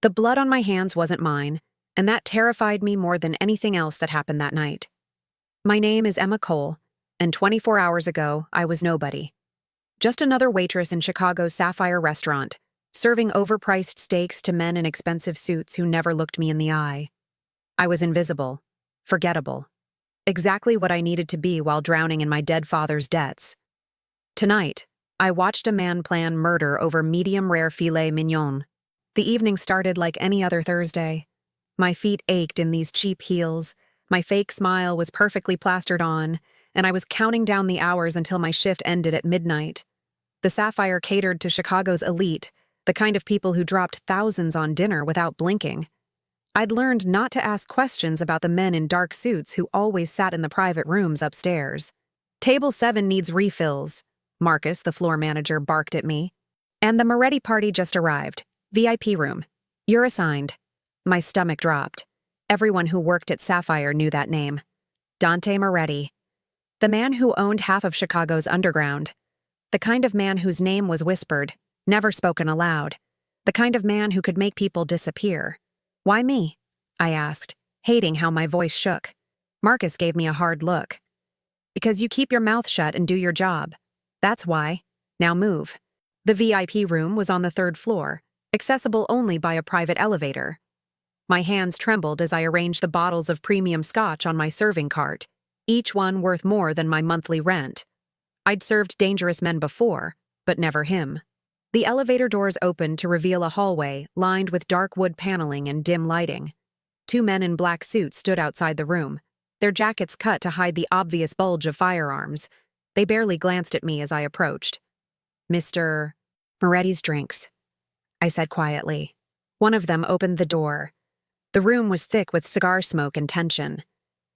The blood on my hands wasn't mine, and that terrified me more than anything else that happened that night. My name is Emma Cole, and 24 hours ago, I was nobody. Just another waitress in Chicago's Sapphire restaurant, serving overpriced steaks to men in expensive suits who never looked me in the eye. I was invisible, forgettable, exactly what I needed to be while drowning in my dead father's debts. Tonight, I watched a man plan murder over medium-rare filet mignon. The evening started like any other Thursday. My feet ached in these cheap heels, my fake smile was perfectly plastered on, and I was counting down the hours until my shift ended at midnight. The Sapphire catered to Chicago's elite, the kind of people who dropped thousands on dinner without blinking. I'd learned not to ask questions about the men in dark suits who always sat in the private rooms upstairs. "Table 7 needs refills," Marcus, the floor manager, barked at me. "And the Moretti party just arrived. VIP room. You're assigned." My stomach dropped. Everyone who worked at Sapphire knew that name. Dante Moretti. The man who owned half of Chicago's underground. The kind of man whose name was whispered, never spoken aloud. The kind of man who could make people disappear. "Why me?" I asked, hating how my voice shook. Marcus gave me a hard look. "Because you keep your mouth shut and do your job. That's why. Now move." The VIP room was on the 3rd floor, accessible only by a private elevator. My hands trembled as I arranged the bottles of premium scotch on my serving cart, each one worth more than my monthly rent. I'd served dangerous men before, but never him. The elevator doors opened to reveal a hallway lined with dark wood paneling and dim lighting. 2 men in black suits stood outside the room, their jackets cut to hide the obvious bulge of firearms. They barely glanced at me as I approached. "Mr. Moretti's drinks," I said quietly. One of them opened the door. The room was thick with cigar smoke and tension.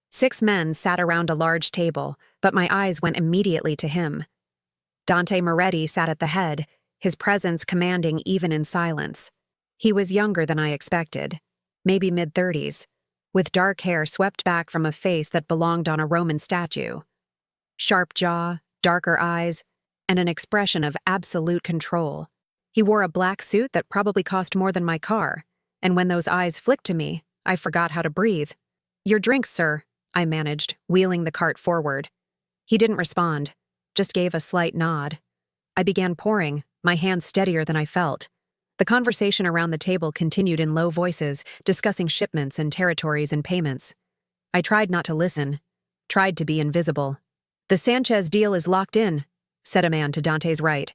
6 men sat around a large table, but my eyes went immediately to him. Dante Moretti sat at the head, his presence commanding even in silence. He was younger than I expected, maybe mid-30s, with dark hair swept back from a face that belonged on a Roman statue. Sharp jaw, darker eyes, and an expression of absolute control. He wore a black suit that probably cost more than my car, and when those eyes flicked to me, I forgot how to breathe. "Your drinks, sir," I managed, wheeling the cart forward. He didn't respond, just gave a slight nod. I began pouring, my hands steadier than I felt. The conversation around the table continued in low voices, discussing shipments and territories and payments. I tried not to listen, tried to be invisible. "The Sanchez deal is locked in," said a man to Dante's right.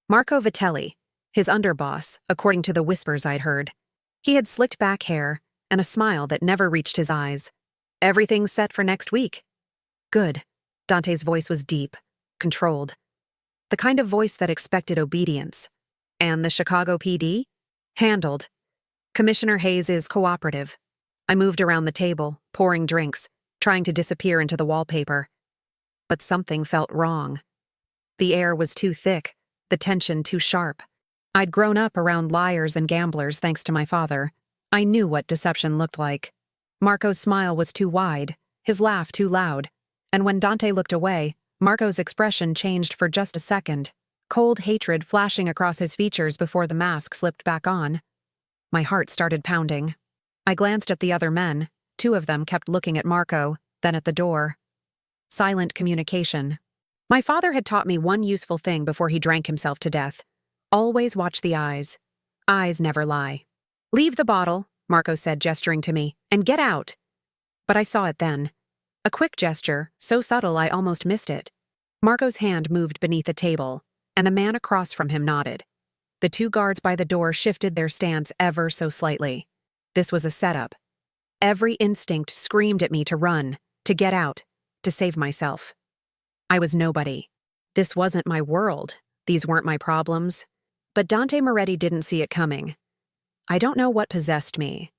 Marco Vitelli, his underboss, according to the whispers I'd heard. He had slicked back hair and a smile that never reached his eyes. "Everything's set for next week." "Good." Dante's voice was deep, controlled. The kind of voice that expected obedience. "And the Chicago PD?" "Handled. Commissioner Hayes is cooperative." I moved around the table, pouring drinks, trying to disappear into the wallpaper. But something felt wrong. The air was too thick, the tension too sharp. I'd grown up around liars and gamblers thanks to my father. I knew what deception looked like. Marco's smile was too wide, his laugh too loud. And when Dante looked away, Marco's expression changed for just a second, cold hatred flashing across his features before the mask slipped back on. My heart started pounding. I glanced at the other men. 2 of them kept looking at Marco, then at the door. Silent communication. My father had taught me one useful thing before he drank himself to death. Always watch the eyes. Eyes never lie. "Leave the bottle," Marco said, gesturing to me, "and get out." But I saw it then. A quick gesture, so subtle I almost missed it. Marco's hand moved beneath a table, and the man across from him nodded. The 2 guards by the door shifted their stance ever so slightly. This was a setup. Every instinct screamed at me to run, to get out, to save myself. I was nobody. This wasn't my world. These weren't my problems. But Dante Moretti didn't see it coming. I don't know what possessed me.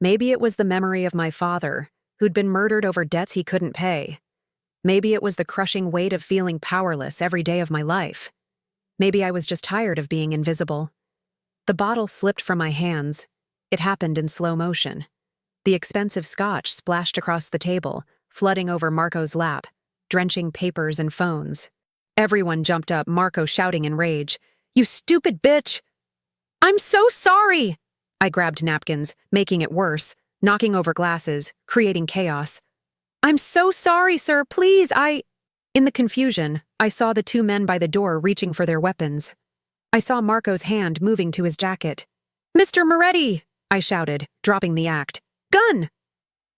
Maybe it was the memory of my father, who'd been murdered over debts he couldn't pay. Maybe it was the crushing weight of feeling powerless every day of my life. Maybe I was just tired of being invisible. The bottle slipped from my hands. It happened in slow motion. The expensive scotch splashed across the table, flooding over Marco's lap, drenching papers and phones. Everyone jumped up, Marco shouting in rage, "You stupid bitch!" "I'm so sorry!" I grabbed napkins, making it worse, knocking over glasses, creating chaos. "I'm so sorry, sir, please, In the confusion, I saw the two men by the door reaching for their weapons. I saw Marco's hand moving to his jacket. "Mr. Moretti!" I shouted, dropping the act. "Gun!"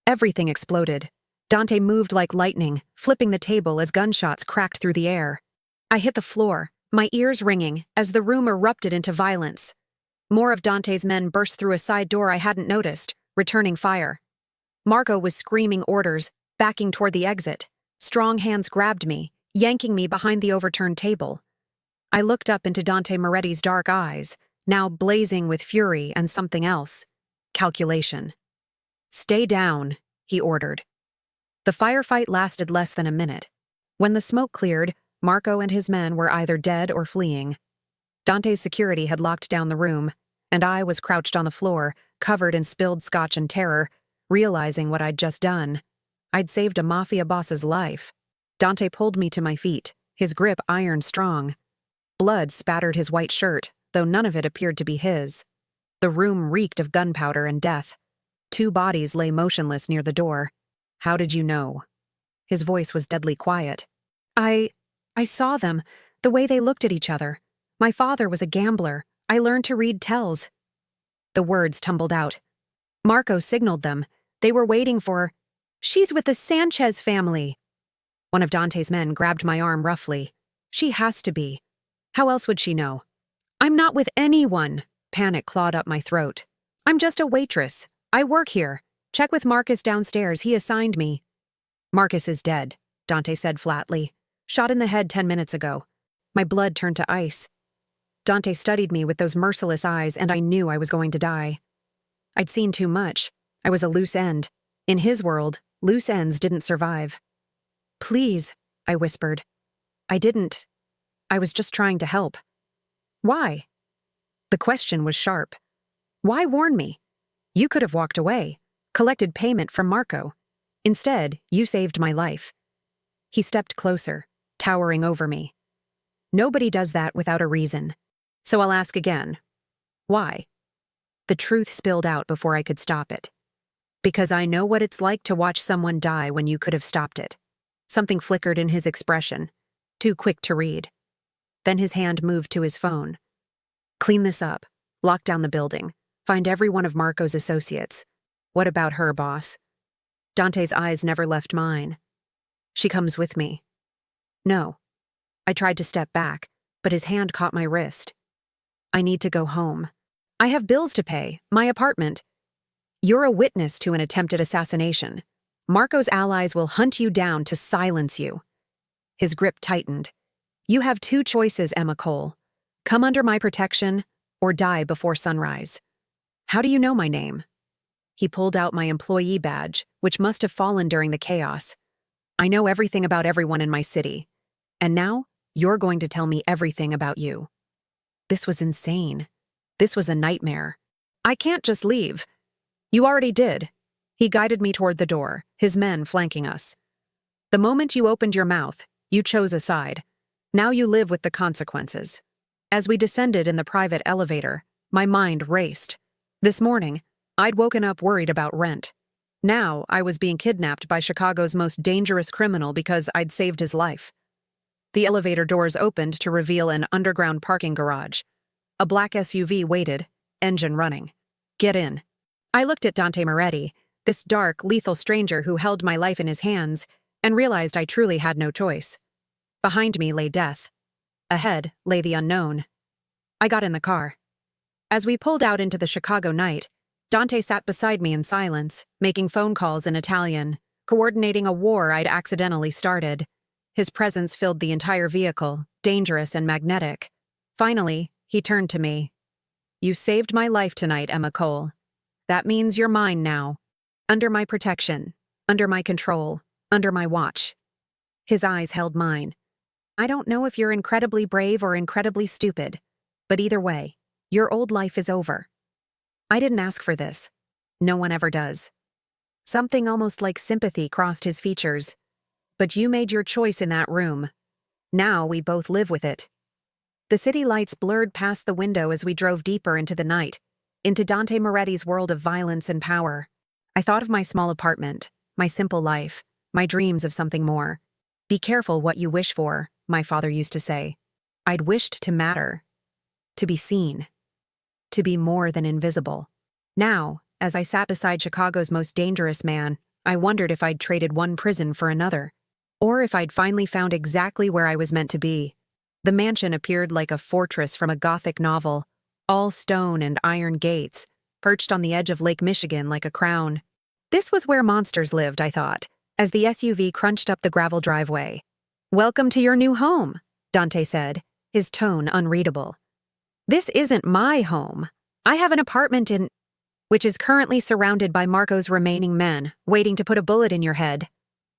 Everything exploded. Dante moved like lightning, flipping the table as gunshots cracked through the air. I hit the floor, my ears ringing, as the room erupted into violence. More of Dante's men burst through a side door I hadn't noticed, returning fire. Marco was screaming orders, backing toward the exit. Strong hands grabbed me, yanking me behind the overturned table. I looked up into Dante Moretti's dark eyes, now blazing with fury and something else. Calculation. "Stay down," he ordered. The firefight lasted less than a minute. When the smoke cleared, Marco and his men were either dead or fleeing. Dante's security had locked down the room, and I was crouched on the floor, covered in spilled scotch and terror, realizing what I'd just done. I'd saved a Mafia boss's life. Dante pulled me to my feet, his grip iron strong. Blood spattered his white shirt, though none of it appeared to be his. The room reeked of gunpowder and death. 2 bodies lay motionless near the door. "How did you know?" His voice was deadly quiet. I saw them, the way they looked at each other. My father was a gambler. I learned to read tells." The words tumbled out. Marco signaled them. They were waiting for... "She's with the Sanchez family." One of Dante's men grabbed my arm roughly. "She has to be. How else would she know?" "I'm not with anyone." Panic clawed up my throat. "I'm just a waitress. I work here. Check with Marcus downstairs. He assigned me." "Marcus is dead," Dante said flatly. "Shot in the head 10 minutes ago." My blood turned to ice. Dante studied me with those merciless eyes, and I knew I was going to die. I'd seen too much. I was a loose end. In his world, loose ends didn't survive. "Please," I whispered. I was just trying to help." "Why?" The question was sharp. "Why warn me? You could have walked away, collected payment from Marco. Instead, you saved my life." He stepped closer, towering over me. "Nobody does that without a reason. So I'll ask again. Why?" The truth spilled out before I could stop it. "Because I know what it's like to watch someone die when you could have stopped it." Something flickered in his expression, too quick to read. Then his hand moved to his phone. "Clean this up. Lock down the building. Find every one of Marco's associates. What about her, boss?" Dante's eyes never left mine. "She comes with me." "No." I tried to step back, but his hand caught my wrist. "I need to go home. I have bills to pay, my apartment." "You're a witness to an attempted assassination. Marco's allies will hunt you down to silence you." His grip tightened. "You have 2 choices, Emma Cole. Come under my protection or die before sunrise." "How do you know my name?" He pulled out my employee badge, which must have fallen during the chaos. "I know everything about everyone in my city. And now, you're going to tell me everything about you." This was insane. This was a nightmare. "I can't just leave." "You already did." He guided me toward the door, his men flanking us. "The moment you opened your mouth, you chose a side. Now you live with the consequences." As we descended in the private elevator, my mind raced. This morning, I'd woken up worried about rent. Now, I was being kidnapped by Chicago's most dangerous criminal because I'd saved his life. The elevator doors opened to reveal an underground parking garage. A black SUV waited, engine running. "Get in." I looked at Dante Moretti, this dark, lethal stranger who held my life in his hands, and realized I truly had no choice. Behind me lay death. Ahead lay the unknown. I got in the car. As we pulled out into the Chicago night, Dante sat beside me in silence, making phone calls in Italian, coordinating a war I'd accidentally started. His presence filled the entire vehicle, dangerous and magnetic. Finally, he turned to me. "You saved my life tonight, Emma Cole. That means you're mine now. Under my protection, under my control, under my watch." His eyes held mine. "I don't know if you're incredibly brave or incredibly stupid, but either way, your old life is over." I didn't ask for this. No one ever does. Something almost like sympathy crossed his features. "But you made your choice in that room. Now we both live with it." The city lights blurred past the window as we drove deeper into the night. into Dante Moretti's world of violence and power. I thought of my small apartment, my simple life, my dreams of something more. Be careful what you wish for, my father used to say. I'd wished to matter, to be seen, to be more than invisible. Now, as I sat beside Chicago's most dangerous man, I wondered if I'd traded one prison for another, or if I'd finally found exactly where I was meant to be. The mansion appeared like a fortress from a Gothic novel, all stone and iron gates, perched on the edge of Lake Michigan like a crown. This was where monsters lived, I thought, as the SUV crunched up the gravel driveway. "Welcome to your new home," Dante said, his tone unreadable. "This isn't my home. I have an apartment which is currently surrounded by Marco's remaining men, waiting to put a bullet in your head."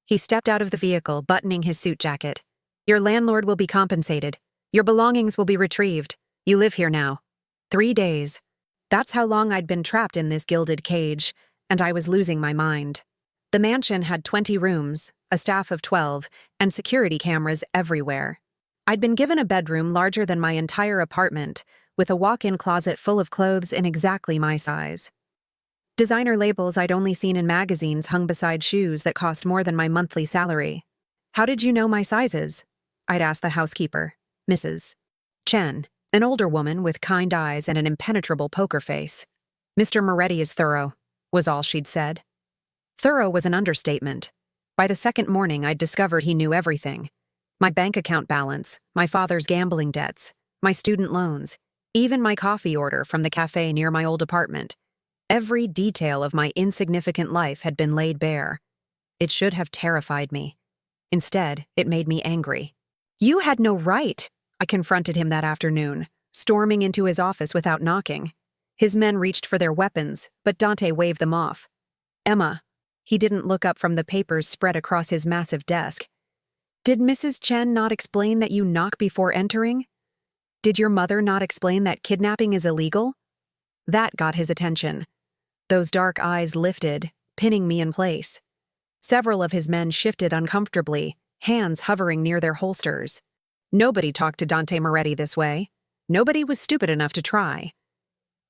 He stepped out of the vehicle, buttoning his suit jacket. "Your landlord will be compensated. Your belongings will be retrieved. You live here now." 3 days. That's how long I'd been trapped in this gilded cage, and I was losing my mind. The mansion had 20 rooms, a staff of 12, and security cameras everywhere. I'd been given a bedroom larger than my entire apartment, with a walk-in closet full of clothes in exactly my size. Designer labels I'd only seen in magazines hung beside shoes that cost more than my monthly salary. "How did you know my sizes?" I'd asked the housekeeper, Mrs. Chen, an older woman with kind eyes and an impenetrable poker face. "Mr. Moretti is thorough," was all she'd said. Thorough was an understatement. By the second morning, I'd discovered he knew everything. My bank account balance, my father's gambling debts, my student loans, even my coffee order from the cafe near my old apartment. Every detail of my insignificant life had been laid bare. It should have terrified me. Instead, it made me angry. "You had no right," I confronted him that afternoon, storming into his office without knocking. His men reached for their weapons, but Dante waved them off. "Emma," he didn't look up from the papers spread across his massive desk. "Did Mrs. Chen not explain that you knock before entering? Did your mother not explain that kidnapping is illegal?" That got his attention. Those dark eyes lifted, pinning me in place. Several of his men shifted uncomfortably, hands hovering near their holsters. Nobody talked to Dante Moretti this way. Nobody was stupid enough to try.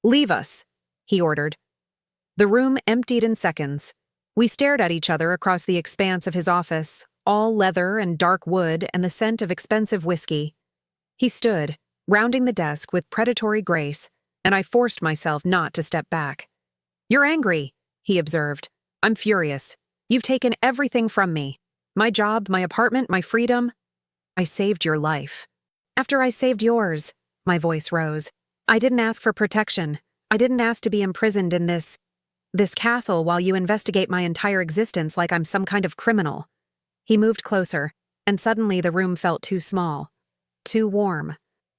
"Leave us," he ordered. The room emptied in seconds. We stared at each other across the expanse of his office, all leather and dark wood and the scent of expensive whiskey. He stood, rounding the desk with predatory grace, and I forced myself not to step back. "You're angry," he observed. "I'm furious. You've taken everything from me. My job, my apartment, my freedom. I saved your life. After I saved yours," my voice rose. "I didn't ask for protection. I didn't ask to be imprisoned in this castle while you investigate my entire existence like I'm some kind of criminal." He moved closer, and suddenly the room felt too small, too warm.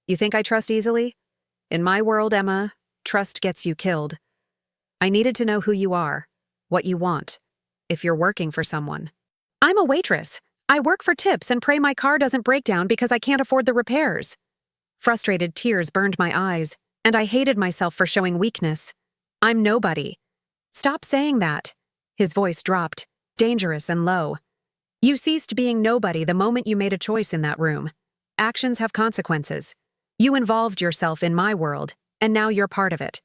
"You think I trust easily? In my world, Emma, trust gets you killed. I needed to know who you are, what you want, if you're working for someone." "I'm a waitress. I work for tips and pray my car doesn't break down because I can't afford the repairs." Frustrated tears burned my eyes, and I hated myself for showing weakness. "I'm nobody." "Stop saying that." His voice dropped, dangerous and low. "You ceased being nobody the moment you made a choice in that room. Actions have consequences. You involved yourself in my world, and now you're part of it.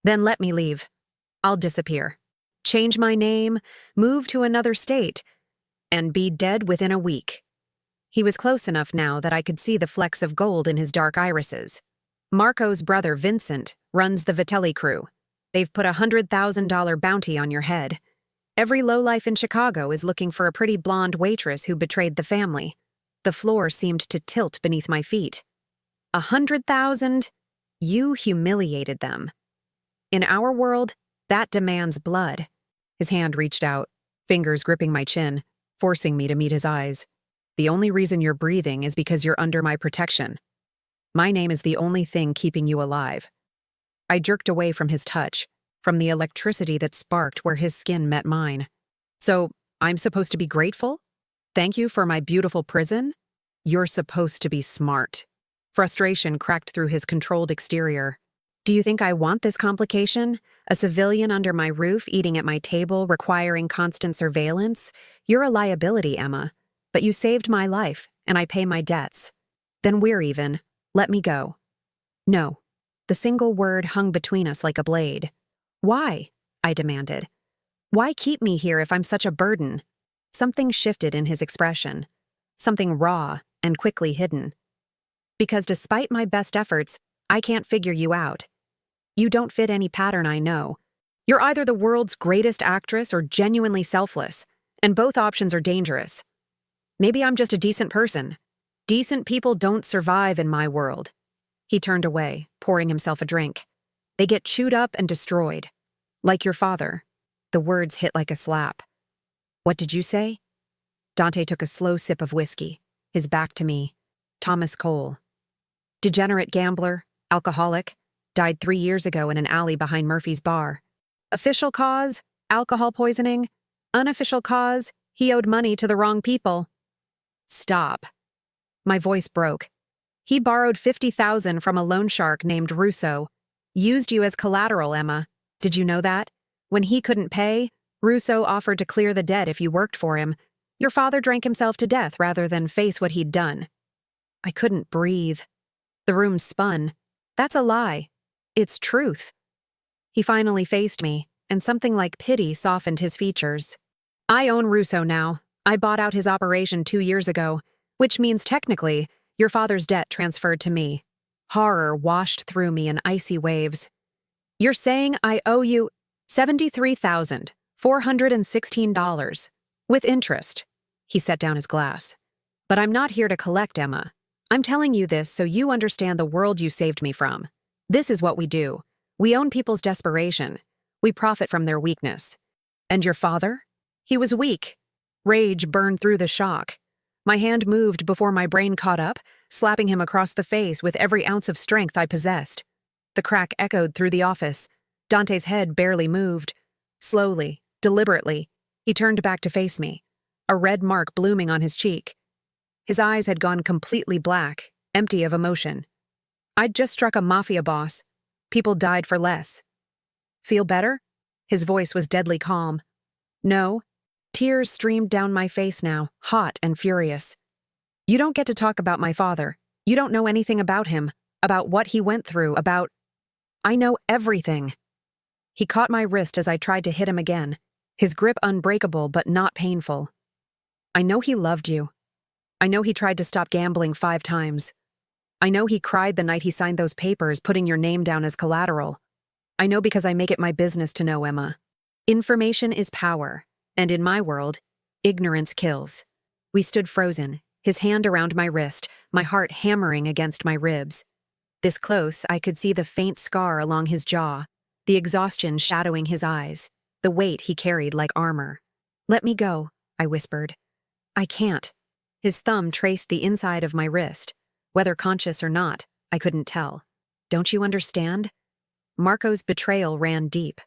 Then let me leave. I'll disappear. Change my name, move to another state, and be dead within a week." He was close enough now that I could see the flecks of gold in his dark irises. "Marco's brother, Vincent, runs the Vitelli crew. They've put a $100,000 bounty on your head. Every lowlife in Chicago is looking for a pretty blonde waitress who betrayed the family." The floor seemed to tilt beneath my feet. 100,000? You humiliated them. In our world, that demands blood. His hand reached out, fingers gripping my chin, forcing me to meet his eyes. "The only reason you're breathing is because you're under my protection. My name is the only thing keeping you alive." I jerked away from his touch, from the electricity that sparked where his skin met mine. "So, I'm supposed to be grateful? Thank you for my beautiful prison? You're supposed to be smart." Frustration cracked through his controlled exterior. "Do you think I want this complication? A civilian under my roof, eating at my table, requiring constant surveillance? You're a liability, Emma. But you saved my life, and I pay my debts. Then we're even. Let me go." "No." The single word hung between us like a blade. Why? I demanded. Why keep me here if I'm such a burden? Something shifted in his expression. Something raw and quickly hidden. Because despite my best efforts, I can't figure you out. You don't fit any pattern I know. You're either the world's greatest actress or genuinely selfless, and both options are dangerous. Maybe I'm just a decent person. Decent people don't survive in my world. He turned away, pouring himself a drink. They get chewed up and destroyed. Like your father. The words hit like a slap. What did you say? Dante took a slow sip of whiskey, his back to me. Thomas Cole. Degenerate gambler, alcoholic, died 3 years ago in an alley behind Murphy's bar. Official cause, alcohol poisoning. Unofficial cause, he owed money to the wrong people. Stop. My voice broke. He borrowed $50,000 from a loan shark named Russo. Used you as collateral, Emma. Did you know that? When he couldn't pay, Russo offered to clear the debt if you worked for him. Your father drank himself to death rather than face what he'd done. I couldn't breathe. The room spun. That's a lie. It's truth. He finally faced me, and something like pity softened his features. I own Russo now. I bought out his operation 2 years ago, which means technically, your father's debt transferred to me. Horror washed through me in icy waves. You're saying I owe you $73,416 with interest. He set down his glass. But I'm not here to collect, Emma. I'm telling you this so you understand the world you saved me from. This is what we do. We own people's desperation. We profit from their weakness. And your father? He was weak. Rage burned through the shock. My hand moved before my brain caught up, slapping him across the face with every ounce of strength I possessed. The crack echoed through the office. Dante's head barely moved. Slowly, deliberately, he turned back to face me, a red mark blooming on his cheek. His eyes had gone completely black, empty of emotion. I'd just struck a Mafia boss. People died for less. Feel better? His voice was deadly calm. No. Tears streamed down my face now, hot and furious. You don't get to talk about my father. You don't know anything about him, about what he went through, about... I know everything. He caught my wrist as I tried to hit him again, his grip unbreakable but not painful. I know he loved you. I know he tried to stop gambling 5 times. I know he cried the night he signed those papers putting your name down as collateral. I know because I make it my business to know, Emma. Information is power, and in my world, ignorance kills. We stood frozen, his hand around my wrist, my heart hammering against my ribs. This close, I could see the faint scar along his jaw, the exhaustion shadowing his eyes, the weight he carried like armor. Let me go, I whispered. I can't. His thumb traced the inside of my wrist. Whether conscious or not, I couldn't tell. Don't you understand? Marco's betrayal ran deep.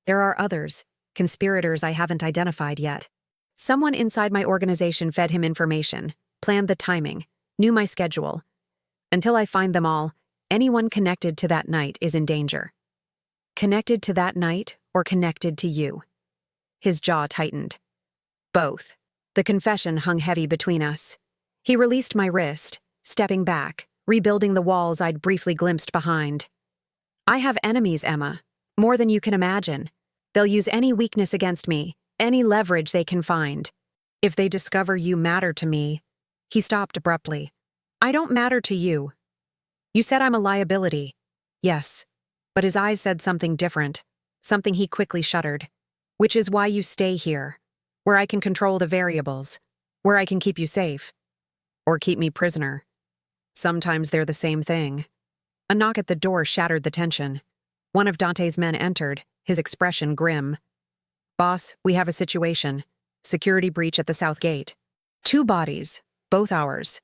There are others, conspirators I haven't identified yet. Someone inside my organization fed him information, planned the timing, knew my schedule. Until I find them all, anyone connected to that night is in danger. Connected to that night or connected to you? His jaw tightened. Both. The confession hung heavy between us. He released my wrist, stepping back, rebuilding the walls I'd briefly glimpsed behind. I have enemies, Emma, more than you can imagine. They'll use any weakness against me, any leverage they can find. If they discover you matter to me... He stopped abruptly. I don't matter to you. You said I'm a liability. Yes. But his eyes said something different, something he quickly shuttered. Which is why you stay here, where I can control the variables, where I can keep you safe. Or keep me prisoner. Sometimes they're the same thing. A knock at the door shattered the tension. One of Dante's men entered, his expression grim. Boss, we have a situation. Security breach at the south gate. 2 bodies, both ours.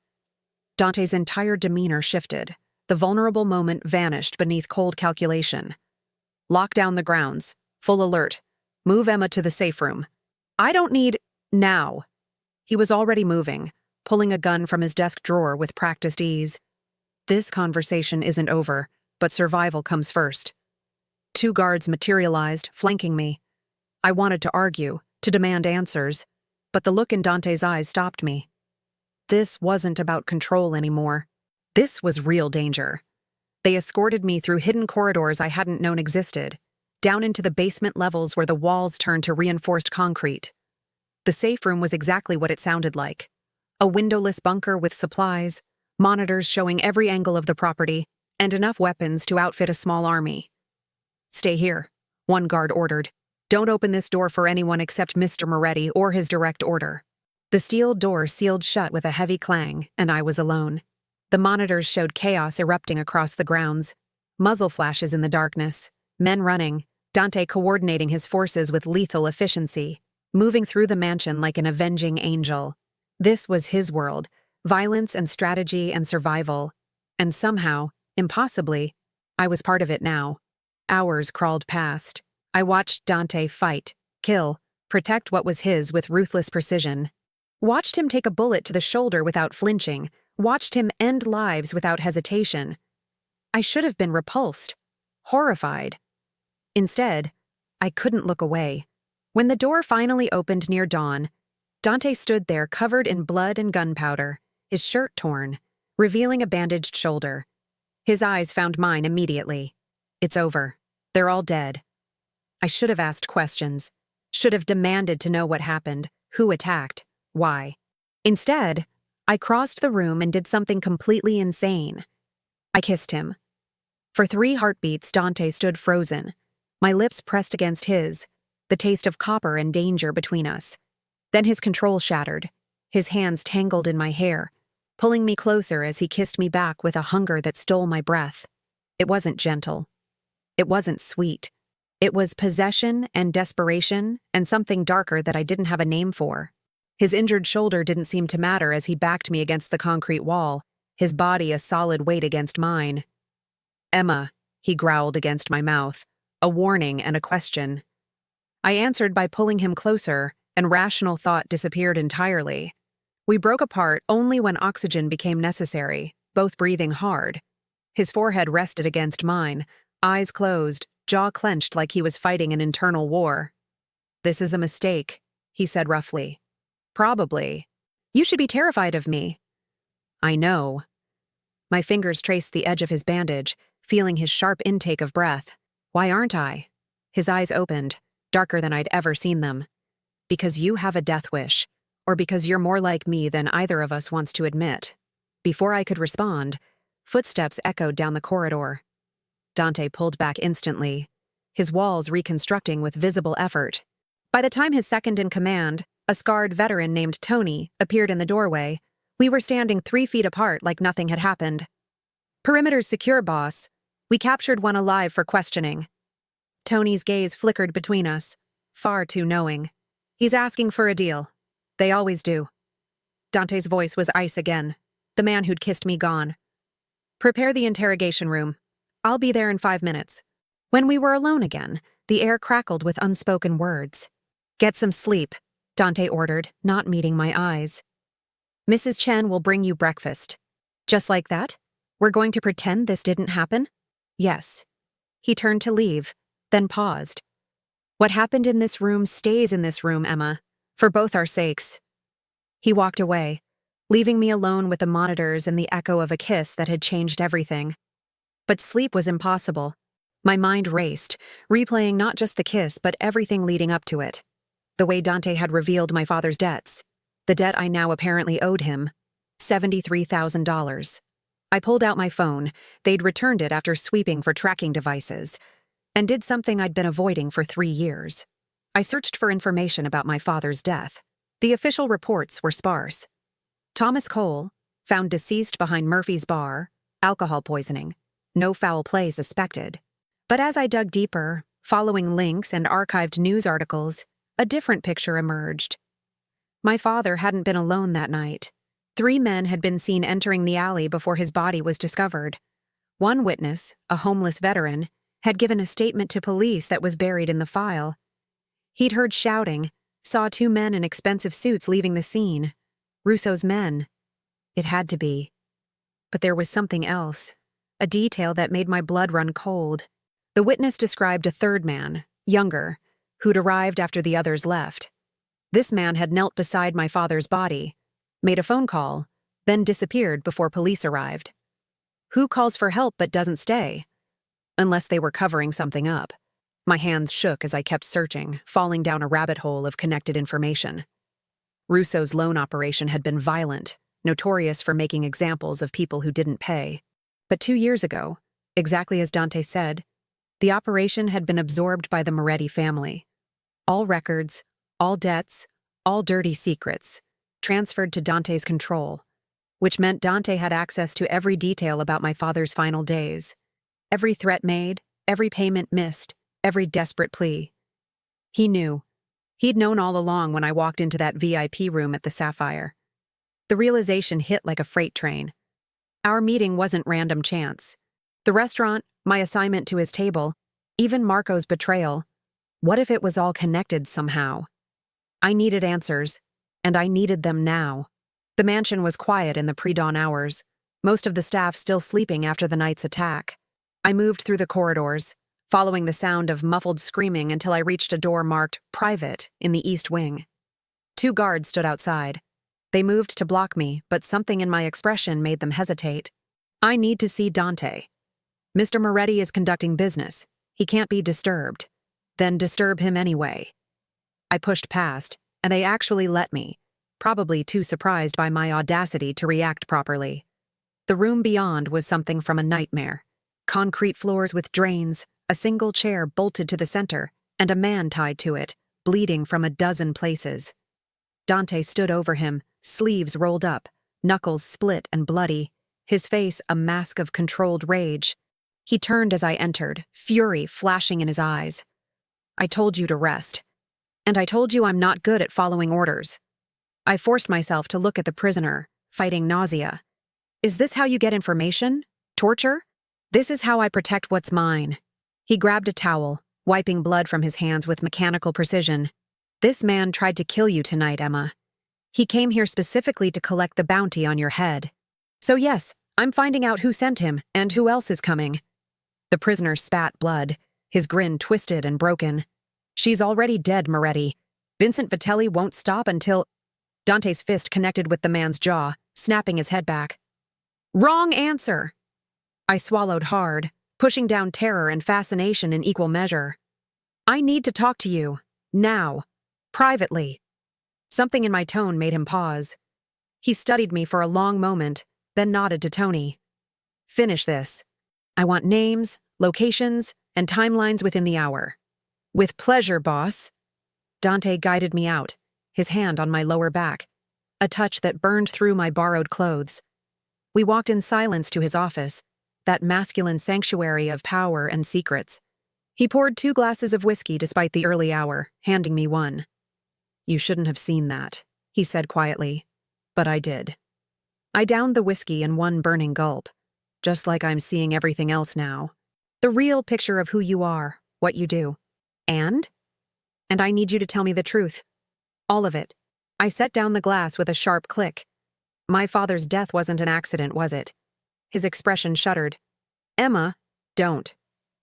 Dante's entire demeanor shifted. The vulnerable moment vanished beneath cold calculation. Lock down the grounds. Full alert. Move Emma to the safe room. I don't need... now. He was already moving, pulling a gun from his desk drawer with practiced ease. This conversation isn't over, but survival comes first. 2 guards materialized, flanking me. I wanted to argue, to demand answers, but the look in Dante's eyes stopped me. This wasn't about control anymore. This was real danger. They escorted me through hidden corridors I hadn't known existed, down into the basement levels where the walls turned to reinforced concrete. The safe room was exactly what it sounded like. A windowless bunker with supplies, monitors showing every angle of the property, and enough weapons to outfit a small army. "Stay here," one guard ordered. "Don't open this door for anyone except Mr. Moretti or his direct order." The steel door sealed shut with a heavy clang, and I was alone. The monitors showed chaos erupting across the grounds. Muzzle flashes in the darkness, men running, Dante coordinating his forces with lethal efficiency, moving through the mansion like an avenging angel. This was his world, violence and strategy and survival. And somehow, impossibly, I was part of it now. Hours crawled past. I watched Dante fight, kill, protect what was his with ruthless precision. Watched him take a bullet to the shoulder without flinching, watched him end lives without hesitation. I should have been repulsed, horrified. Instead, I couldn't look away. When the door finally opened near dawn, Dante stood there covered in blood and gunpowder, his shirt torn, revealing a bandaged shoulder. His eyes found mine immediately. "It's over. They're all dead." I should have asked questions, should have demanded to know what happened, who attacked, why. Instead, I crossed the room and did something completely insane. I kissed him. For 3 heartbeats, Dante stood frozen, my lips pressed against his, the taste of copper and danger between us. Then his control shattered, his hands tangled in my hair, pulling me closer as he kissed me back with a hunger that stole my breath. It wasn't gentle. It wasn't sweet. It was possession and desperation and something darker that I didn't have a name for. His injured shoulder didn't seem to matter as he backed me against the concrete wall, his body a solid weight against mine. "Emma," he growled against my mouth, a warning and a question. I answered by pulling him closer, and rational thought disappeared entirely. We broke apart only when oxygen became necessary, both breathing hard. His forehead rested against mine, eyes closed, jaw clenched like he was fighting an internal war. "This is a mistake," he said roughly. "Probably. You should be terrified of me." "I know." My fingers traced the edge of his bandage, feeling his sharp intake of breath. "Why aren't I?" His eyes opened, darker than I'd ever seen them. "Because you have a death wish, or because you're more like me than either of us wants to admit." Before I could respond, footsteps echoed down the corridor. Dante pulled back instantly, his walls reconstructing with visible effort. By the time his second-in-command, a scarred veteran named Tony, appeared in the doorway, we were standing 3 feet apart like nothing had happened. "Perimeter's secure, boss. We captured one alive for questioning." Tony's gaze flickered between us, far too knowing. "He's asking for a deal. They always do." Dante's voice was ice again, the man who'd kissed me gone. "Prepare the interrogation room. I'll be there in 5 minutes." When we were alone again, the air crackled with unspoken words. "Get some sleep," Dante ordered, not meeting my eyes. "Mrs. Chen will bring you breakfast." "Just like that? We're going to pretend this didn't happen?" "Yes." He turned to leave, then paused. "What happened in this room stays in this room, Emma, for both our sakes." He walked away, leaving me alone with the monitors and the echo of a kiss that had changed everything. But sleep was impossible. My mind raced, replaying not just the kiss but everything leading up to it. The way Dante had revealed my father's debts, the debt I now apparently owed him, $73,000. I pulled out my phone, they'd returned it after sweeping for tracking devices, and did something I'd been avoiding for 3 years. I searched for information about my father's death. The official reports were sparse. Thomas Cole, found deceased behind Murphy's Bar, alcohol poisoning, no foul play suspected. But as I dug deeper, following links and archived news articles, a different picture emerged. My father hadn't been alone that night. 3 men had been seen entering the alley before his body was discovered. One witness, a homeless veteran, had given a statement to police that was buried in the file. He'd heard shouting, saw 2 men in expensive suits leaving the scene. Russo's men. It had to be. But there was something else, a detail that made my blood run cold. The witness described a 3rd man, younger, who'd arrived after the others left. This man had knelt beside my father's body, made a phone call, then disappeared before police arrived. Who calls for help but doesn't stay? Unless they were covering something up. My hands shook as I kept searching, falling down a rabbit hole of connected information. Russo's loan operation had been violent, notorious for making examples of people who didn't pay. But 2 years ago, exactly as Dante said, the operation had been absorbed by the Moretti family. All records, all debts, all dirty secrets, transferred to Dante's control, which meant Dante had access to every detail about my father's final days. Every threat made, every payment missed, every desperate plea. He knew. He'd known all along when I walked into that VIP room at the Sapphire. The realization hit like a freight train. Our meeting wasn't random chance. The restaurant, my assignment to his table, even Marco's betrayal. What if it was all connected somehow? I needed answers, and I needed them now. The mansion was quiet in the pre-dawn hours, most of the staff still sleeping after the night's attack. I moved through the corridors, following the sound of muffled screaming until I reached a door marked Private in the East Wing. 2 guards stood outside. They moved to block me, but something in my expression made them hesitate. I need to see Dante. Mr. Moretti is conducting business. He can't be disturbed. Then disturb him anyway. I pushed past, and they actually let me, probably too surprised by my audacity to react properly. The room beyond was something from a nightmare. Concrete floors with drains, a single chair bolted to the center, and a man tied to it, bleeding from a dozen places. Dante stood over him, sleeves rolled up, knuckles split and bloody, his face a mask of controlled rage. He turned as I entered, fury flashing in his eyes. I told you to rest. And I told you I'm not good at following orders. I forced myself to look at the prisoner, fighting nausea. Is this how you get information? Torture? This is how I protect what's mine. He grabbed a towel, wiping blood from his hands with mechanical precision. This man tried to kill you tonight, Emma. He came here specifically to collect the bounty on your head. So yes, I'm finding out who sent him and who else is coming. The prisoner spat blood, his grin twisted and broken. She's already dead, Moretti. Vincent Vitelli won't stop until... Dante's fist connected with the man's jaw, snapping his head back. Wrong answer! I swallowed hard, pushing down terror and fascination in equal measure. I need to talk to you. Now. Privately. Something in my tone made him pause. He studied me for a long moment, then nodded to Tony. Finish this. I want names, locations, and timelines within the hour. With pleasure, boss. Dante guided me out, his hand on my lower back, a touch that burned through my borrowed clothes. We walked in silence to his office, that masculine sanctuary of power and secrets. He poured 2 glasses of whiskey despite the early hour, handing me one. You shouldn't have seen that, he said quietly, but I did. I downed the whiskey in one burning gulp, just like I'm seeing everything else now. The real picture of who you are, what you do. And I need you to tell me the truth. All of it. I set down the glass with a sharp click. My father's death wasn't an accident, was it? His expression shuddered. Emma, don't.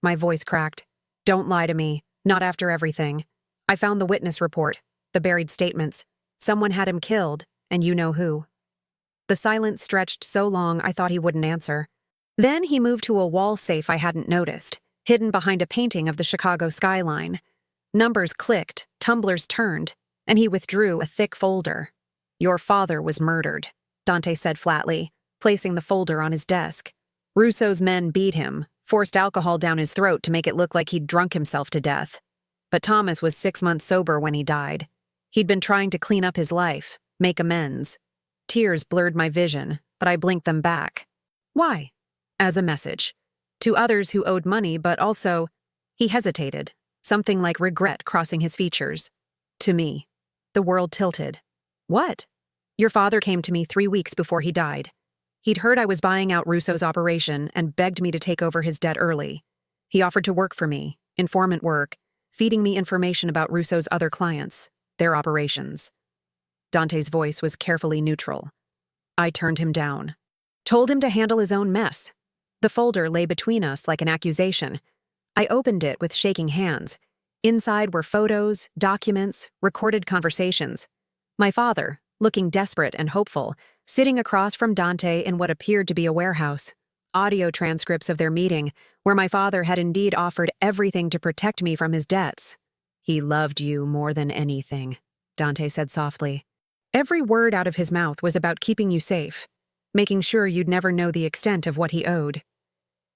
My voice cracked. Don't lie to me, not after everything. I found the witness report, the buried statements. Someone had him killed, and you know who. The silence stretched so long I thought he wouldn't answer. Then he moved to a wall safe I hadn't noticed, hidden behind a painting of the Chicago skyline. Numbers clicked, tumblers turned, and he withdrew a thick folder. Your father was murdered, Dante said flatly, placing the folder on his desk. Russo's men beat him, forced alcohol down his throat to make it look like he'd drunk himself to death. But Thomas was 6 months sober when he died. He'd been trying to clean up his life, make amends. Tears blurred my vision, but I blinked them back. Why? As a message. To others who owed money, but also... He hesitated, something like regret crossing his features. To me. The world tilted. What? Your father came to me 3 weeks before he died. He'd heard I was buying out Russo's operation and begged me to take over his debt early. He offered to work for me, informant work, feeding me information about Russo's other clients, their operations. Dante's voice was carefully neutral. I turned him down. Told him to handle his own mess. The folder lay between us like an accusation. I opened it with shaking hands. Inside were photos, documents, recorded conversations. My father, looking desperate and hopeful, sitting across from Dante in what appeared to be a warehouse. audio transcripts of their meeting, where my father had indeed offered everything to protect me from his debts. "He loved you more than anything," Dante said softly. Every word out of his mouth was about keeping you safe, making sure you'd never know the extent of what he owed.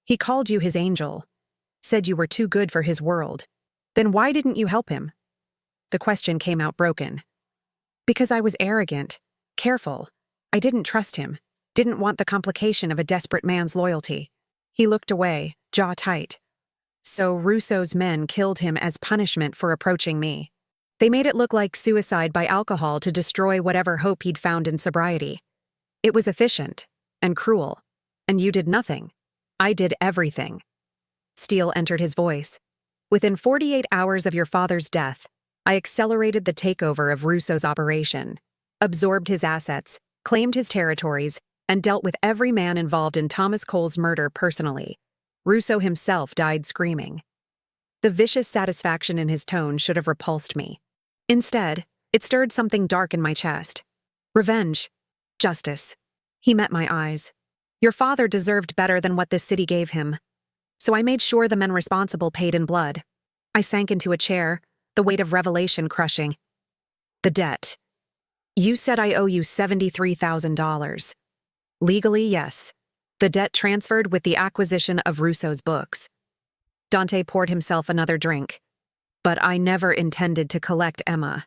He called you his angel, said you were too good for his world. Then why didn't you help him? The question came out broken. Because I was arrogant, careful. I didn't trust him, didn't want the complication of a desperate man's loyalty. He looked away, jaw tight. So Russo's men killed him as punishment for approaching me. They made it look like suicide by alcohol to destroy whatever hope he'd found in sobriety. It was efficient and cruel, and you did nothing. I did everything. Steel entered his voice. Within 48 hours of your father's death, I accelerated the takeover of Russo's operation, absorbed his assets, claimed his territories, and dealt with every man involved in Thomas Cole's murder personally. Russo himself died screaming. The vicious satisfaction in his tone should have repulsed me. Instead, it stirred something dark in my chest. Revenge. Justice. He met my eyes. Your father deserved better than what this city gave him. So I made sure the men responsible paid in blood. I sank into a chair, the weight of revelation crushing. The debt. You said I owe you $73,000. Legally, yes. The debt transferred with the acquisition of Russo's books. Dante poured himself another drink. But I never intended to collect Emma.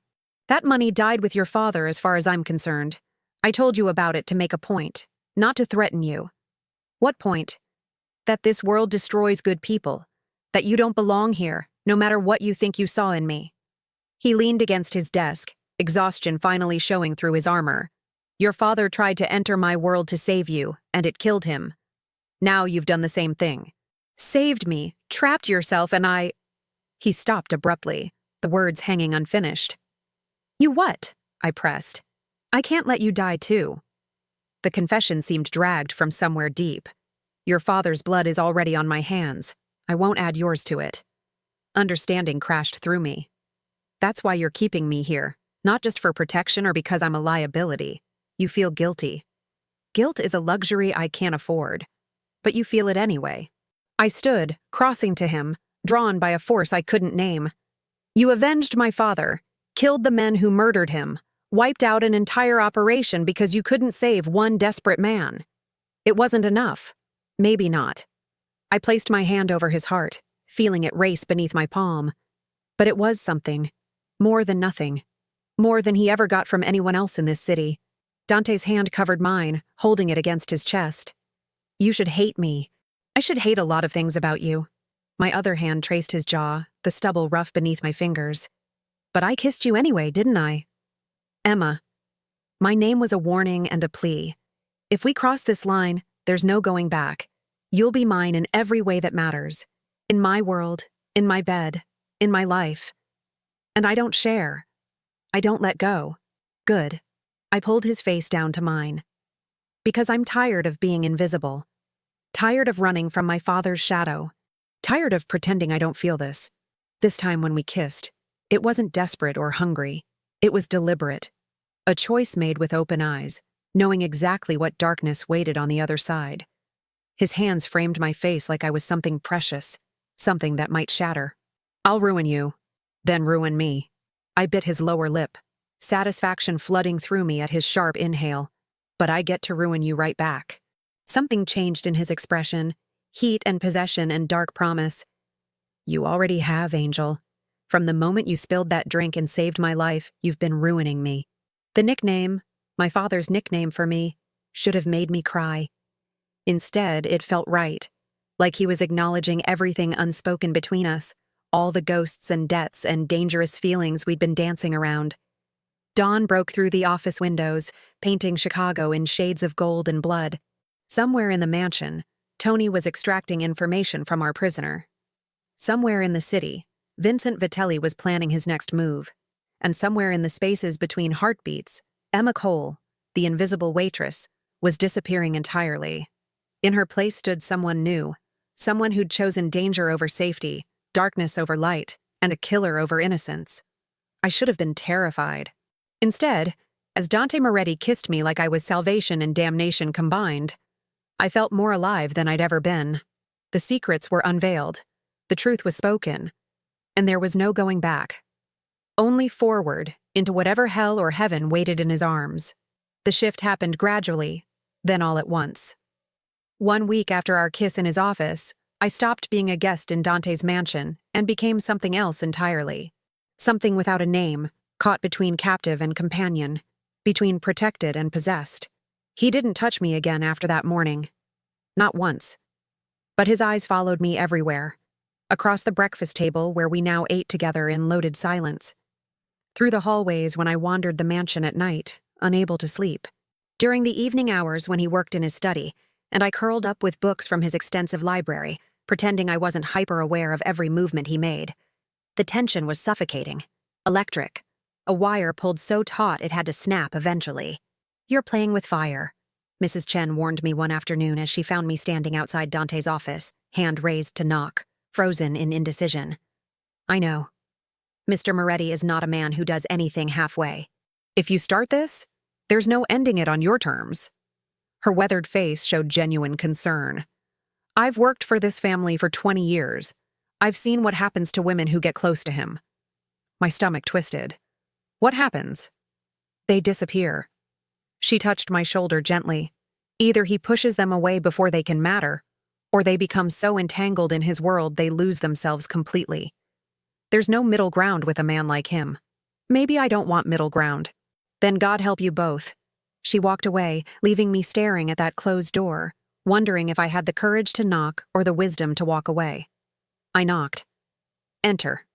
That money died with your father as far as I'm concerned. I told you about it to make a point, not to threaten you. What point? That this world destroys good people. That you don't belong here, no matter what you think you saw in me. He leaned against his desk, exhaustion finally showing through his armor. Your father tried to enter my world to save you, and it killed him. Now you've done the same thing. Saved me, trapped yourself, and I... He stopped abruptly, the words hanging unfinished. You what? I pressed. I can't let you die too. The confession seemed dragged from somewhere deep. Your father's blood is already on my hands. I won't add yours to it. Understanding crashed through me. That's why you're keeping me here, not just for protection or because I'm a liability. You feel guilty. Guilt is a luxury I can't afford. But you feel it anyway. I stood, crossing to him, drawn by a force I couldn't name. You avenged my father, killed the men who murdered him, wiped out an entire operation because you couldn't save one desperate man. It wasn't enough. Maybe not. I placed my hand over his heart, feeling it race beneath my palm. But it was something. More than nothing. More than he ever got from anyone else in this city. Dante's hand covered mine, holding it against his chest. You should hate me. I should hate a lot of things about you. My other hand traced his jaw, the stubble rough beneath my fingers. But I kissed you anyway, didn't I? Emma. My name was a warning and a plea. If we cross this line, there's no going back. You'll be mine in every way that matters. In my world, in my bed, in my life. And I don't share. I don't let go. Good. I pulled his face down to mine. Because I'm tired of being invisible. Tired of running from my father's shadow. Tired of pretending I don't feel this. This time when we kissed, it wasn't desperate or hungry. It was deliberate. A choice made with open eyes, knowing exactly what darkness waited on the other side. His hands framed my face like I was something precious, something that might shatter. I'll ruin you, then ruin me. I bit his lower lip, satisfaction flooding through me at his sharp inhale. But I get to ruin you right back. Something changed in his expression, heat and possession and dark promise. You already have, Angel. From the moment you spilled that drink and saved my life, you've been ruining me. The nickname, my father's nickname for me, should have made me cry. Instead, it felt right, like he was acknowledging everything unspoken between us, all the ghosts and debts and dangerous feelings we'd been dancing around. Dawn broke through the office windows, painting Chicago in shades of gold and blood. Somewhere in the mansion, Tony was extracting information from our prisoner. Somewhere in the city, Vincent Vitelli was planning his next move. And somewhere in the spaces between heartbeats, Emma Cole, the invisible waitress, was disappearing entirely. In her place stood someone new, someone who'd chosen danger over safety, darkness over light, and a killer over innocence. I should have been terrified. Instead, as Dante Moretti kissed me like I was salvation and damnation combined, I felt more alive than I'd ever been. The secrets were unveiled. The truth was spoken. And there was no going back. Only forward, into whatever hell or heaven waited in his arms. The shift happened gradually, then all at once. 1 week after our kiss in his office, I stopped being a guest in Dante's mansion and became something else entirely. Something without a name, caught between captive and companion, between protected and possessed. He didn't touch me again after that morning. Not once. But his eyes followed me everywhere. Across the breakfast table where we now ate together in loaded silence. Through the hallways when I wandered the mansion at night, unable to sleep. During the evening hours when he worked in his study, and I curled up with books from his extensive library, pretending I wasn't hyper-aware of every movement he made. The tension was suffocating. Electric. A wire pulled so taut it had to snap eventually. "You're playing with fire," Mrs. Chen warned me one afternoon as she found me standing outside Dante's office, hand raised to knock, frozen in indecision. "I know. Mr. Moretti is not a man who does anything halfway. If you start this, there's no ending it on your terms." Her weathered face showed genuine concern. "I've worked for this family for 20 years. I've seen what happens to women who get close to him." My stomach twisted. "What happens?" "They disappear." She touched my shoulder gently. "Either he pushes them away before they can matter, or they become so entangled in his world they lose themselves completely. There's no middle ground with a man like him. Maybe I don't want middle ground. Then God help you both." She walked away, leaving me staring at that closed door, wondering if I had the courage to knock or the wisdom to walk away. I knocked. "Enter."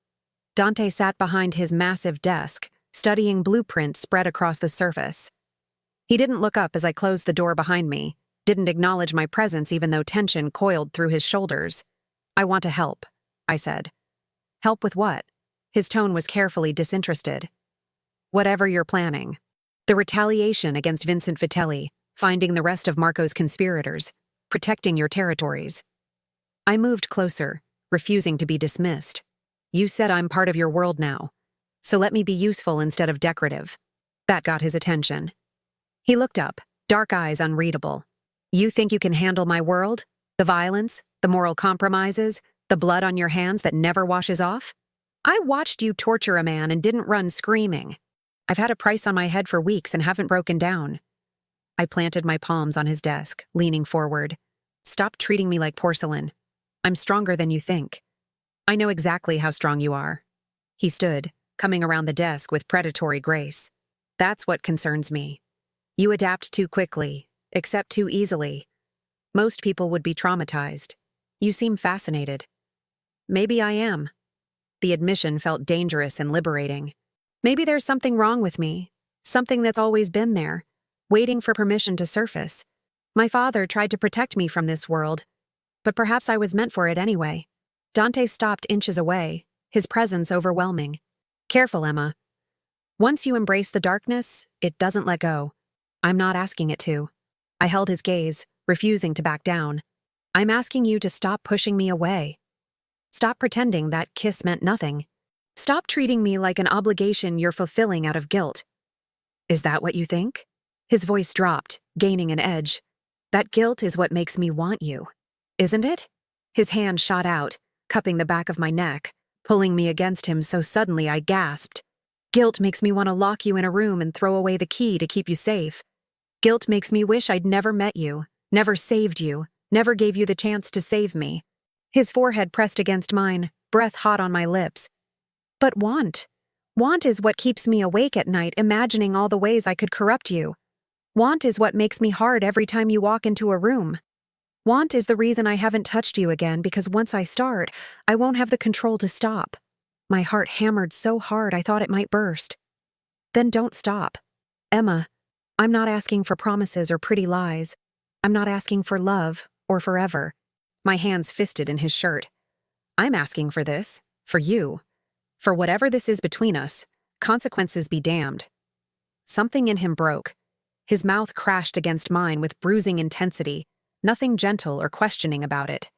Dante sat behind his massive desk, studying blueprints spread across the surface. He didn't look up as I closed the door behind me, didn't acknowledge my presence even though tension coiled through his shoulders. "I want to help," I said. "Help with what?" His tone was carefully disinterested. "Whatever you're planning. The retaliation against Vincent Vitelli, finding the rest of Marco's conspirators, protecting your territories." I moved closer, refusing to be dismissed. "You said I'm part of your world now, so let me be useful instead of decorative." That got his attention. He looked up, dark eyes unreadable. "You think you can handle my world? The violence, the moral compromises, the blood on your hands that never washes off? I watched you torture a man and didn't run screaming. I've had a price on my head for weeks and haven't broken down." I planted my palms on his desk, leaning forward. "Stop treating me like porcelain. I'm stronger than you think. I know exactly how strong you are." He stood, coming around the desk with predatory grace. "That's what concerns me. You adapt too quickly, accept too easily. Most people would be traumatized. You seem fascinated." Maybe I am. The admission felt dangerous and liberating. Maybe there's something wrong with me, something that's always been there, waiting for permission to surface. My father tried to protect me from this world, but perhaps I was meant for it anyway. Dante stopped inches away, his presence overwhelming. "Careful, Emma. Once you embrace the darkness, it doesn't let go. I'm not asking it to." I held his gaze, refusing to back down. "I'm asking you to stop pushing me away. Stop pretending that kiss meant nothing. Stop treating me like an obligation you're fulfilling out of guilt." "Is that what you think?" His voice dropped, gaining an edge. "That guilt is what makes me want you, isn't it?" His hand shot out, cupping the back of my neck, pulling me against him so suddenly I gasped. "Guilt makes me want to lock you in a room and throw away the key to keep you safe. Guilt makes me wish I'd never met you, never saved you, never gave you the chance to save me." His forehead pressed against mine, breath hot on my lips. "But want. Want is what keeps me awake at night, imagining all the ways I could corrupt you. Want is what makes me hard every time you walk into a room. Want is the reason I haven't touched you again, because once I start, I won't have the control to stop." My heart hammered so hard I thought it might burst. "Then don't stop. Emma, I'm not asking for promises or pretty lies. I'm not asking for love or forever." My hands fisted in his shirt. "I'm asking for this, for you. For whatever this is between us, consequences be damned." Something in him broke. His mouth crashed against mine with bruising intensity, nothing gentle or questioning about it.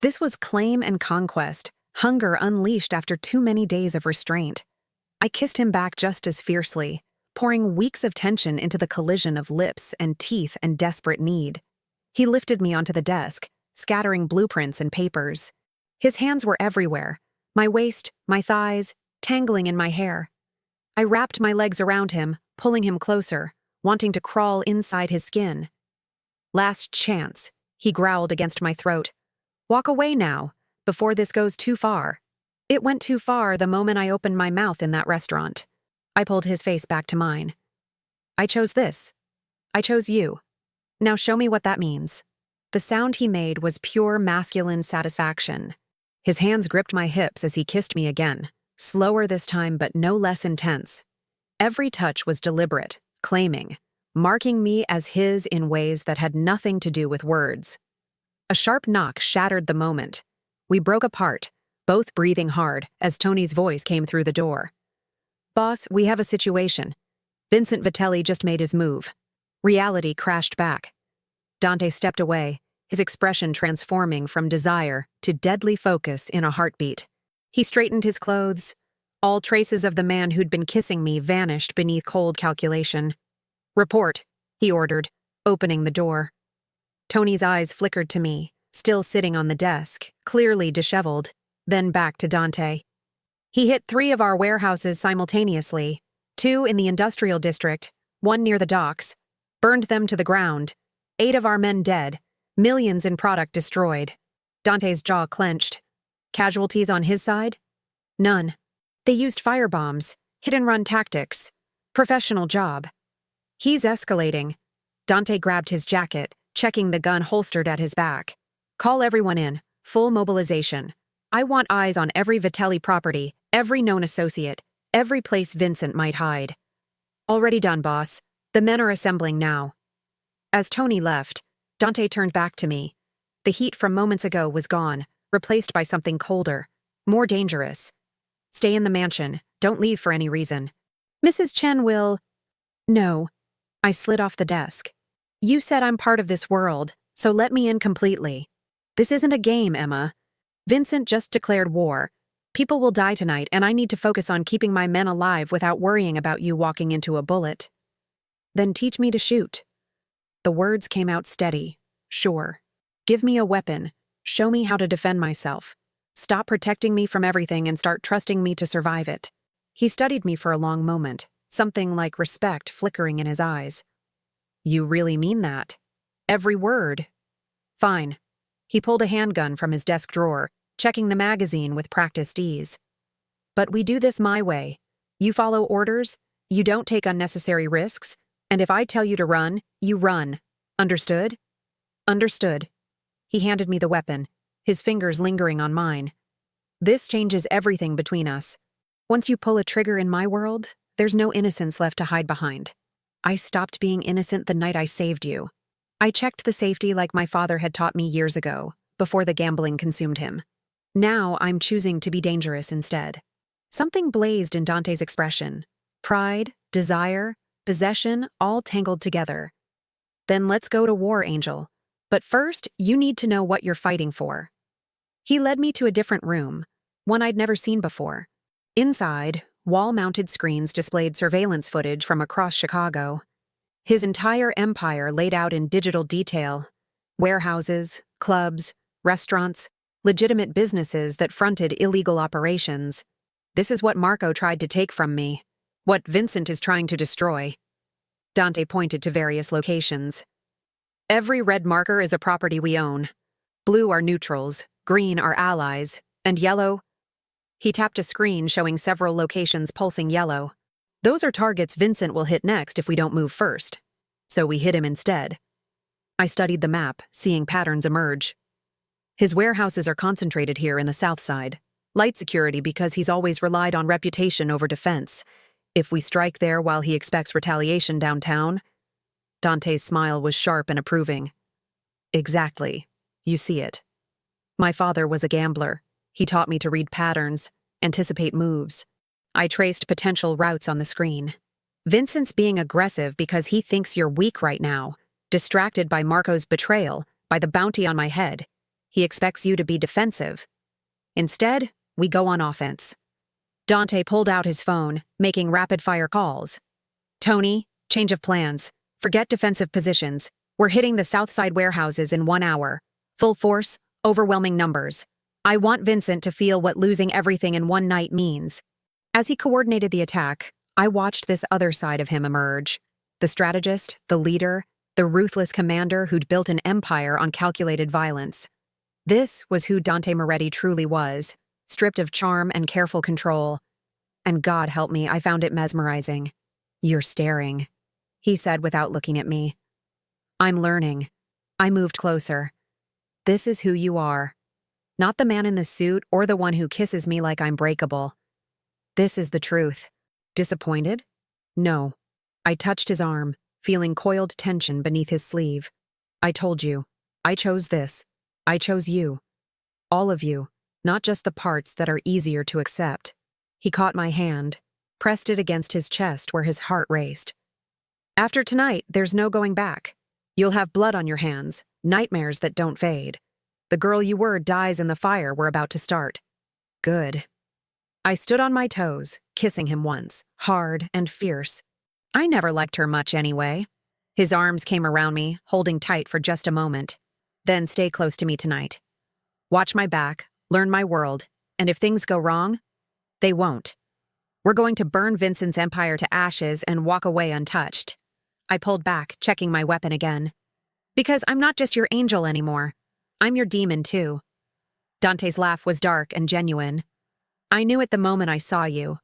This was claim and conquest, hunger unleashed after too many days of restraint. I kissed him back just as fiercely, pouring weeks of tension into the collision of lips and teeth and desperate need. He lifted me onto the desk, scattering blueprints and papers. His hands were everywhere, my waist, my thighs, tangling in my hair. I wrapped my legs around him, pulling him closer, wanting to crawl inside his skin. Last chance, he growled against my throat. Walk away now, before this goes too far. It went too far the moment I opened my mouth in that restaurant. I pulled his face back to mine. I chose this. I chose you. Now show me what that means. The sound he made was pure masculine satisfaction. His hands gripped my hips as he kissed me again, slower this time but no less intense. Every touch was deliberate, claiming, marking me as his in ways that had nothing to do with words. A sharp knock shattered the moment. We broke apart, both breathing hard, as Tony's voice came through the door. Boss, we have a situation. Vincent Vitelli just made his move. Reality crashed back. Dante stepped away, his expression transforming from desire to deadly focus in a heartbeat. He straightened his clothes. All traces of the man who'd been kissing me vanished beneath cold calculation. Report, he ordered, opening the door. Tony's eyes flickered to me, still sitting on the desk, clearly disheveled, then back to Dante. He hit 3 of our warehouses simultaneously, 2 in the industrial district, 1 near the docks, burned them to the ground, 8 of our men dead, millions in product destroyed. Dante's jaw clenched. Casualties on his side? None. They used firebombs, hit-and-run tactics. Professional job. He's escalating. Dante grabbed his jacket, checking the gun holstered at his back. Call everyone in. Full mobilization. I want eyes on every Vitelli property, every known associate, every place Vincent might hide. Already done, boss. The men are assembling now. As Tony left, Dante turned back to me. The heat from moments ago was gone, replaced by something colder, more dangerous. Stay in the mansion. Don't leave for any reason. Mrs. Chen will... No. I slid off the desk. You said I'm part of this world, so let me in completely. This isn't a game, Emma. Vincent just declared war. People will die tonight, and I need to focus on keeping my men alive without worrying about you walking into a bullet. Then teach me to shoot. The words came out steady, sure. Give me a weapon. Show me how to defend myself. Stop protecting me from everything and start trusting me to survive it. He studied me for a long moment, something like respect flickering in his eyes. You really mean that? Every word. Fine. He pulled a handgun from his desk drawer, checking the magazine with practiced ease. But we do this my way. You follow orders, you don't take unnecessary risks, and if I tell you to run, you run. Understood? Understood. He handed me the weapon, his fingers lingering on mine. This changes everything between us. Once you pull a trigger in my world, there's no innocence left to hide behind. I stopped being innocent the night I saved you. I checked the safety like my father had taught me years ago, before the gambling consumed him. Now I'm choosing to be dangerous instead. Something blazed in Dante's expression. Pride, desire, possession, all tangled together. Then let's go to war, Angel. But first, you need to know what you're fighting for. He led me to a different room, one I'd never seen before. Inside, wall-mounted screens displayed surveillance footage from across Chicago. His entire empire laid out in digital detail. Warehouses, clubs, restaurants, legitimate businesses that fronted illegal operations. This is what Marco tried to take from me. What Vincent is trying to destroy. Dante pointed to various locations. Every red marker is a property we own. Blue are neutrals, green are allies, and yellow... He tapped a screen showing several locations pulsing yellow. Those are targets Vincent will hit next if we don't move first. So we hit him instead. I studied the map, seeing patterns emerge. His warehouses are concentrated here in the south side. Light security because he's always relied on reputation over defense. If we strike there while he expects retaliation downtown... Dante's smile was sharp and approving. Exactly. You see it. My father was a gambler. He taught me to read patterns, anticipate moves. I traced potential routes on the screen. Vincent's being aggressive because he thinks you're weak right now, distracted by Marco's betrayal, by the bounty on my head. He expects you to be defensive. Instead, we go on offense. Dante pulled out his phone, making rapid-fire calls. Tony, change of plans. Forget defensive positions. We're hitting the Southside warehouses in 1 hour. Full force, overwhelming numbers. I want Vincent to feel what losing everything in one night means. As he coordinated the attack, I watched this other side of him emerge. The strategist, the leader, the ruthless commander who'd built an empire on calculated violence. This was who Dante Moretti truly was, stripped of charm and careful control. And God help me, I found it mesmerizing. "You're staring," he said without looking at me. "I'm learning." I moved closer. "This is who you are. Not the man in the suit or the one who kisses me like I'm breakable. This is the truth." Disappointed? No. I touched his arm, feeling coiled tension beneath his sleeve. "I told you. I chose this. I chose you. All of you, not just the parts that are easier to accept." He caught my hand, pressed it against his chest where his heart raced. "After tonight, there's no going back. You'll have blood on your hands, nightmares that don't fade. The girl you were dies in the fire we're about to start." Good. I stood on my toes, kissing him once, hard and fierce. I never liked her much anyway. His arms came around me, holding tight for just a moment. "Then stay close to me tonight. Watch my back, learn my world, and if things go wrong, they won't. We're going to burn Vincent's empire to ashes and walk away untouched." I pulled back, checking my weapon again. "Because I'm not just your angel anymore. I'm your demon too." Dante's laugh was dark and genuine. "I knew it the moment I saw you.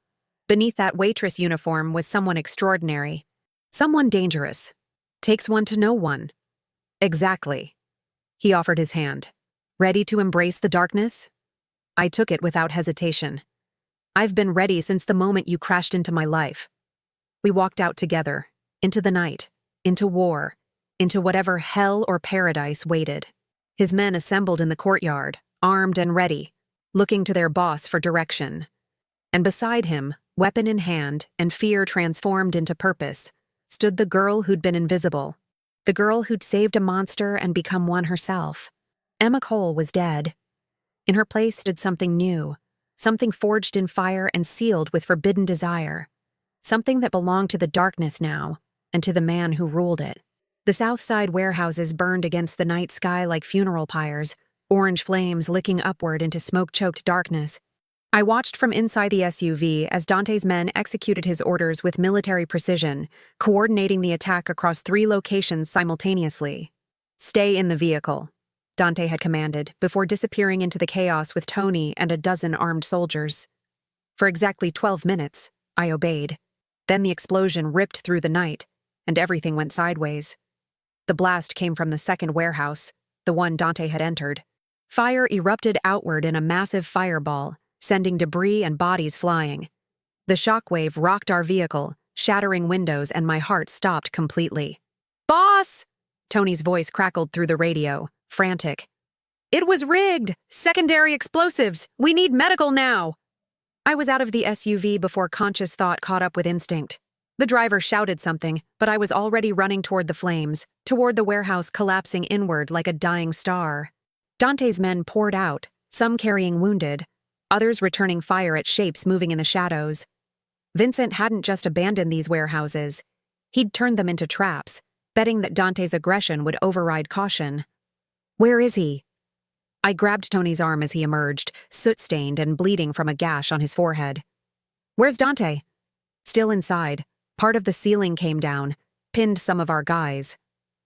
Beneath that waitress uniform was someone extraordinary. Someone dangerous. Takes one to know one." "Exactly." He offered his hand. "Ready to embrace the darkness?" I took it without hesitation. "I've been ready since the moment you crashed into my life." We walked out together, into the night, into war, into whatever hell or paradise waited. His men assembled in the courtyard, armed and ready, looking to their boss for direction. And beside him, weapon in hand and fear transformed into purpose, stood the girl who'd been invisible, the girl who'd saved a monster and become one herself. Emma Cole was dead. In her place stood something new, something forged in fire and sealed with forbidden desire, something that belonged to the darkness now, and to the man who ruled it. The Southside warehouses burned against the night sky like funeral pyres, orange flames licking upward into smoke-choked darkness. I watched from inside the SUV as Dante's men executed his orders with military precision, coordinating the attack across 3 locations simultaneously. "Stay in the vehicle," Dante had commanded, before disappearing into the chaos with Tony and a dozen armed soldiers. For exactly 12 minutes, I obeyed. Then the explosion ripped through the night, and everything went sideways. The blast came from the second warehouse, the one Dante had entered. Fire erupted outward in a massive fireball, sending debris and bodies flying. The shockwave rocked our vehicle, shattering windows, and my heart stopped completely. "Boss!" Tony's voice crackled through the radio, frantic. "It was rigged! Secondary explosives! We need medical now!" I was out of the SUV before conscious thought caught up with instinct. The driver shouted something, but I was already running toward the flames, toward the warehouse collapsing inward like a dying star. Dante's men poured out, some carrying wounded, others returning fire at shapes moving in the shadows. Vincent hadn't just abandoned these warehouses. He'd turned them into traps, betting that Dante's aggression would override caution. "Where is he?" I grabbed Tony's arm as he emerged, soot-stained and bleeding from a gash on his forehead. "Where's Dante?" "Still inside. Part of the ceiling came down, pinned some of our guys."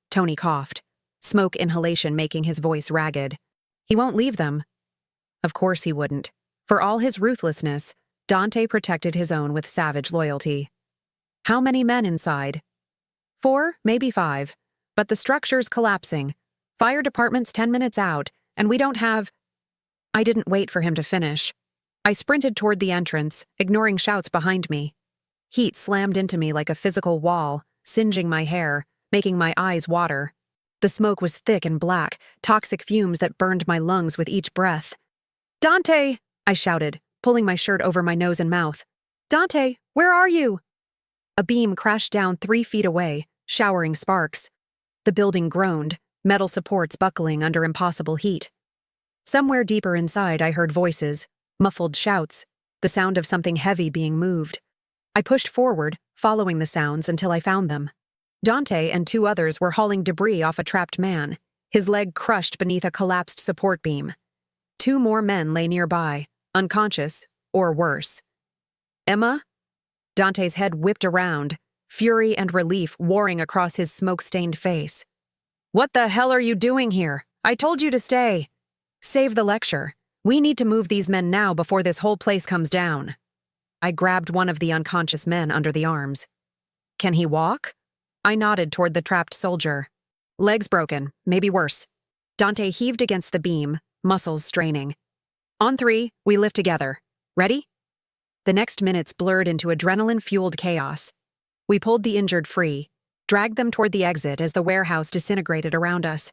Tony coughed, smoke inhalation making his voice ragged. "He won't leave them." Of course he wouldn't. For all his ruthlessness, Dante protected his own with savage loyalty. "How many men inside?" 4, maybe 5. But the structure's collapsing. Fire department's 10 minutes out, and we don't have— I didn't wait for him to finish. I sprinted toward the entrance, ignoring shouts behind me. Heat slammed into me like a physical wall, singeing my hair, making my eyes water. The smoke was thick and black, toxic fumes that burned my lungs with each breath. "Dante!" I shouted, pulling my shirt over my nose and mouth. "Dante, where are you?" A beam crashed down 3 feet away, showering sparks. The building groaned, metal supports buckling under impossible heat. Somewhere deeper inside I heard voices, muffled shouts, the sound of something heavy being moved. I pushed forward, following the sounds until I found them. Dante and two others were hauling debris off a trapped man, his leg crushed beneath a collapsed support beam. Two more men lay nearby, unconscious, or worse. Emma? Dante's head whipped around, fury and relief warring across his smoke-stained face. What the hell are you doing here? I told you to stay. Save the lecture. We need to move these men now before this whole place comes down. I grabbed one of the unconscious men under the arms. Can he walk? I nodded toward the trapped soldier. Legs broken, maybe worse. Dante heaved against the beam, muscles straining. On 3, we lift together. Ready? The next minutes blurred into adrenaline-fueled chaos. We pulled the injured free, dragged them toward the exit as the warehouse disintegrated around us.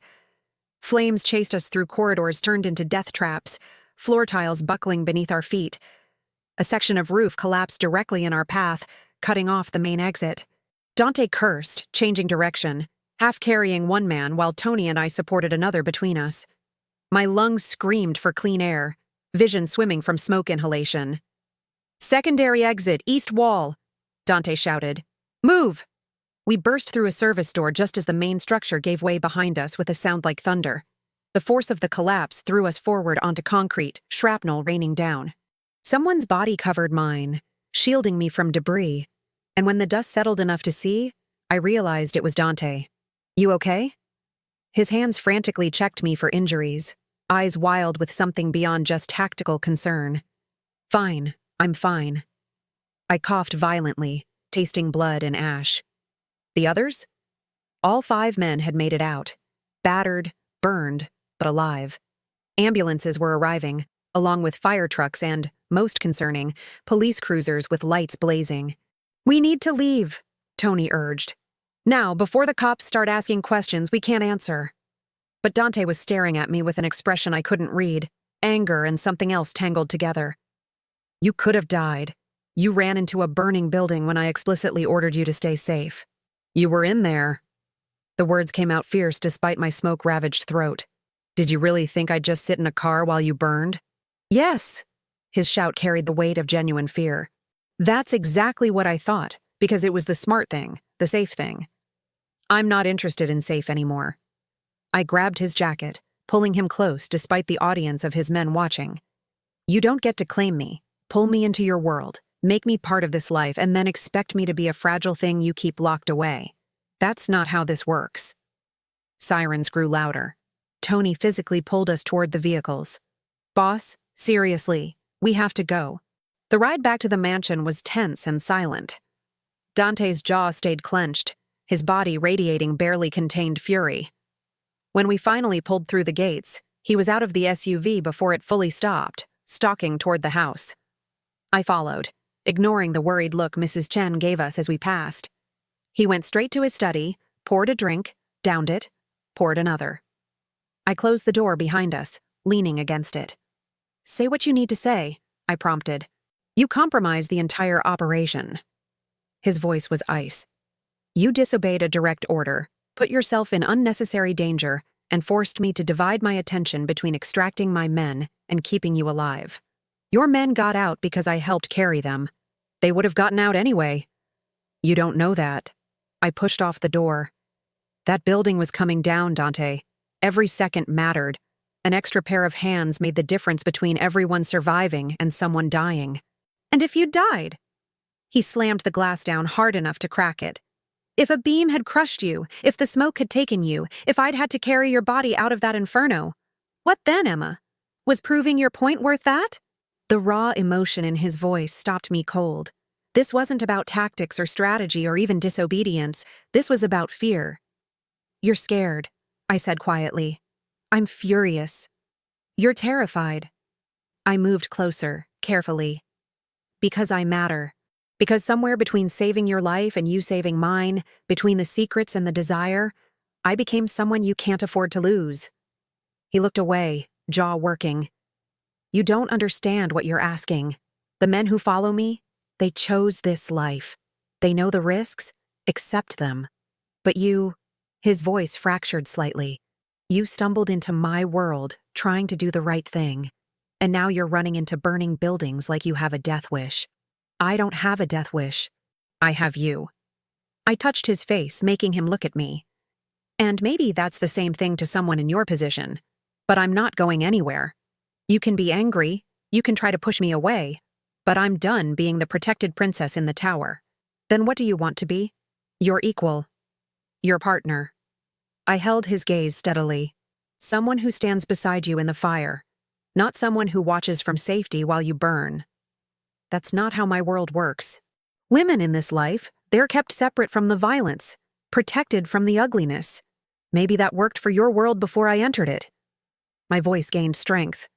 Flames chased us through corridors turned into death traps, floor tiles buckling beneath our feet. A section of roof collapsed directly in our path, cutting off the main exit. Dante cursed, changing direction, half carrying one man while Tony and I supported another between us. My lungs screamed for clean air, vision swimming from smoke inhalation. Secondary exit, east wall, Dante shouted. Move! We burst through a service door just as the main structure gave way behind us with a sound like thunder. The force of the collapse threw us forward onto concrete, shrapnel raining down. Someone's body covered mine, shielding me from debris, and when the dust settled enough to see, I realized it was Dante. You okay? His hands frantically checked me for injuries, eyes wild with something beyond just tactical concern. Fine, I'm fine. I coughed violently, tasting blood and ash. The others? All 5 men had made it out, battered, burned, but alive. Ambulances were arriving, along with fire trucks and, most concerning, police cruisers with lights blazing. We need to leave, Tony urged. Now, before the cops start asking questions we can't answer. But Dante was staring at me with an expression I couldn't read, anger and something else tangled together. You could have died. You ran into a burning building when I explicitly ordered you to stay safe. You were in there. The words came out fierce despite my smoke-ravaged throat. Did you really think I'd just sit in a car while you burned? Yes. His shout carried the weight of genuine fear. That's exactly what I thought, because it was the smart thing, the safe thing. I'm not interested in safe anymore. I grabbed his jacket, pulling him close despite the audience of his men watching. You don't get to claim me, pull me into your world, make me part of this life, and then expect me to be a fragile thing you keep locked away. That's not how this works. Sirens grew louder. Tony physically pulled us toward the vehicles. Boss, seriously, we have to go. The ride back to the mansion was tense and silent. Dante's jaw stayed clenched, his body radiating barely contained fury. When we finally pulled through the gates, he was out of the SUV before it fully stopped, stalking toward the house. I followed, ignoring the worried look Mrs. Chen gave us as we passed. He went straight to his study, poured a drink, downed it, poured another. I closed the door behind us, leaning against it. Say what you need to say, I prompted. You compromised the entire operation. His voice was ice. You disobeyed a direct order, put yourself in unnecessary danger, and forced me to divide my attention between extracting my men and keeping you alive. Your men got out because I helped carry them. They would have gotten out anyway. You don't know that. I pushed off the door. That building was coming down, Dante. Every second mattered. An extra pair of hands made the difference between everyone surviving and someone dying. And if you died? He slammed the glass down hard enough to crack it. If a beam had crushed you, if the smoke had taken you, if I'd had to carry your body out of that inferno, what then, Emma? Was proving your point worth that? The raw emotion in his voice stopped me cold. This wasn't about tactics or strategy or even disobedience. This was about fear. You're scared, I said quietly. I'm furious. You're terrified. I moved closer, carefully. Because I matter. Because somewhere between saving your life and you saving mine, between the secrets and the desire, I became someone you can't afford to lose. He looked away, jaw working. You don't understand what you're asking. The men who follow me, they chose this life. They know the risks, accept them. But you, his voice fractured slightly. You stumbled into my world, trying to do the right thing. And now you're running into burning buildings like you have a death wish. I don't have a death wish. I have you. I touched his face, making him look at me. And maybe that's the same thing to someone in your position. But I'm not going anywhere. You can be angry, you can try to push me away, but I'm done being the protected princess in the tower. Then what do you want to be? Your equal. Your partner. I held his gaze steadily. Someone who stands beside you in the fire, not someone who watches from safety while you burn. That's not how my world works. Women in this life, they're kept separate from the violence, protected from the ugliness. Maybe that worked for your world before I entered it. My voice gained strength.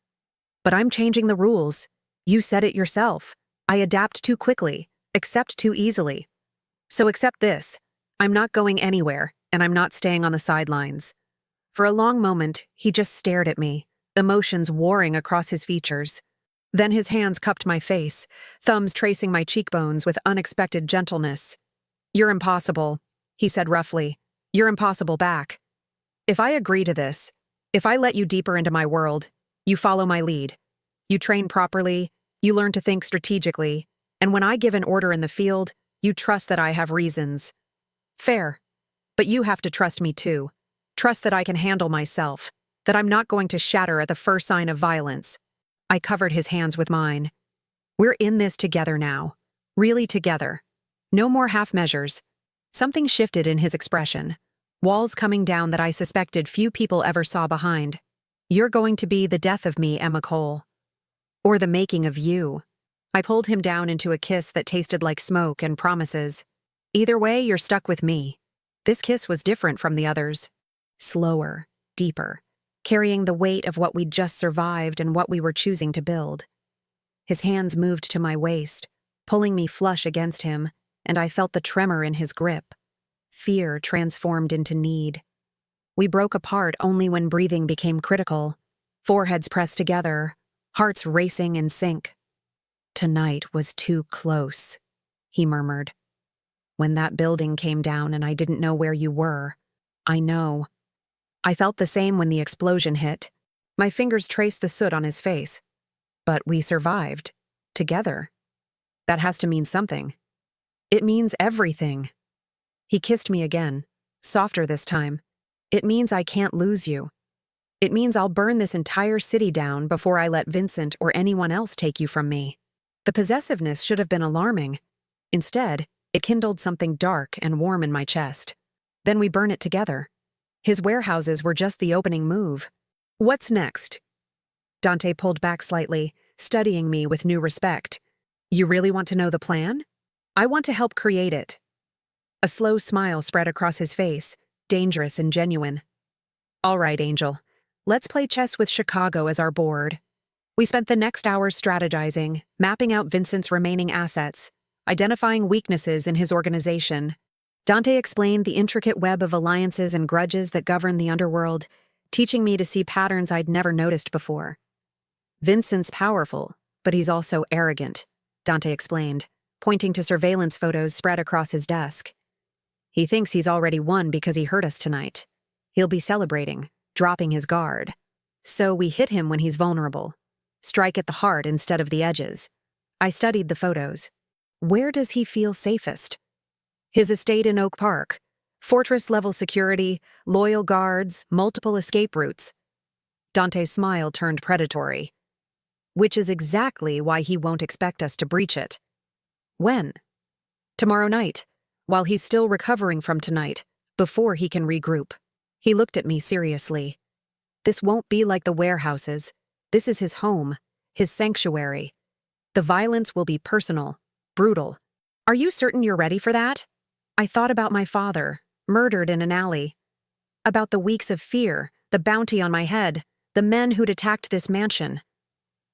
But I'm changing the rules. You said it yourself. I adapt too quickly, accept too easily. So accept this. I'm not going anywhere, and I'm not staying on the sidelines. For a long moment, he just stared at me, emotions warring across his features. Then his hands cupped my face, thumbs tracing my cheekbones with unexpected gentleness. You're impossible, he said roughly. You're impossible back. If I agree to this, if I let you deeper into my world, you follow my lead. You train properly, you learn to think strategically, and when I give an order in the field, you trust that I have reasons. Fair. But you have to trust me too. Trust that I can handle myself, that I'm not going to shatter at the first sign of violence. I covered his hands with mine. We're in this together now. Really together. No more half measures. Something shifted in his expression. Walls coming down that I suspected few people ever saw behind. You're going to be the death of me, Emma Cole. Or the making of you. I pulled him down into a kiss that tasted like smoke and promises. Either way, you're stuck with me. This kiss was different from the others. Slower, deeper, carrying the weight of what we'd just survived and what we were choosing to build. His hands moved to my waist, pulling me flush against him, and I felt the tremor in his grip. Fear transformed into need. We broke apart only when breathing became critical, foreheads pressed together, hearts racing in sync. Tonight was too close, he murmured. When that building came down and I didn't know where you were, I know. I felt the same when the explosion hit. My fingers traced the soot on his face. But we survived. Together. That has to mean something. It means everything. He kissed me again, softer this time. It means I can't lose you. It means I'll burn this entire city down before I let Vincent or anyone else take you from me. The possessiveness should have been alarming. Instead, it kindled something dark and warm in my chest. Then we burn it together. His warehouses were just the opening move. What's next? Dante pulled back slightly, studying me with new respect. You really want to know the plan? I want to help create it. A slow smile spread across his face, dangerous and genuine. All right, Angel. Let's play chess with Chicago as our board. We spent the next hours strategizing, mapping out Vincent's remaining assets, identifying weaknesses in his organization. Dante explained the intricate web of alliances and grudges that govern the underworld, teaching me to see patterns I'd never noticed before. Vincent's powerful, but he's also arrogant, Dante explained, pointing to surveillance photos spread across his desk. He thinks he's already won because he hurt us tonight. He'll be celebrating, dropping his guard. So we hit him when he's vulnerable. Strike at the heart instead of the edges. I studied the photos. Where does he feel safest? His estate in Oak Park. Fortress-level security, loyal guards, multiple escape routes. Dante's smile turned predatory. Which is exactly why he won't expect us to breach it. When? Tomorrow night, while he's still recovering from tonight, before he can regroup. He looked at me seriously. This won't be like the warehouses. This is his home, his sanctuary. The violence will be personal, brutal. Are you certain you're ready for that? I thought about my father, murdered in an alley. About the weeks of fear, the bounty on my head, the men who'd attacked this mansion.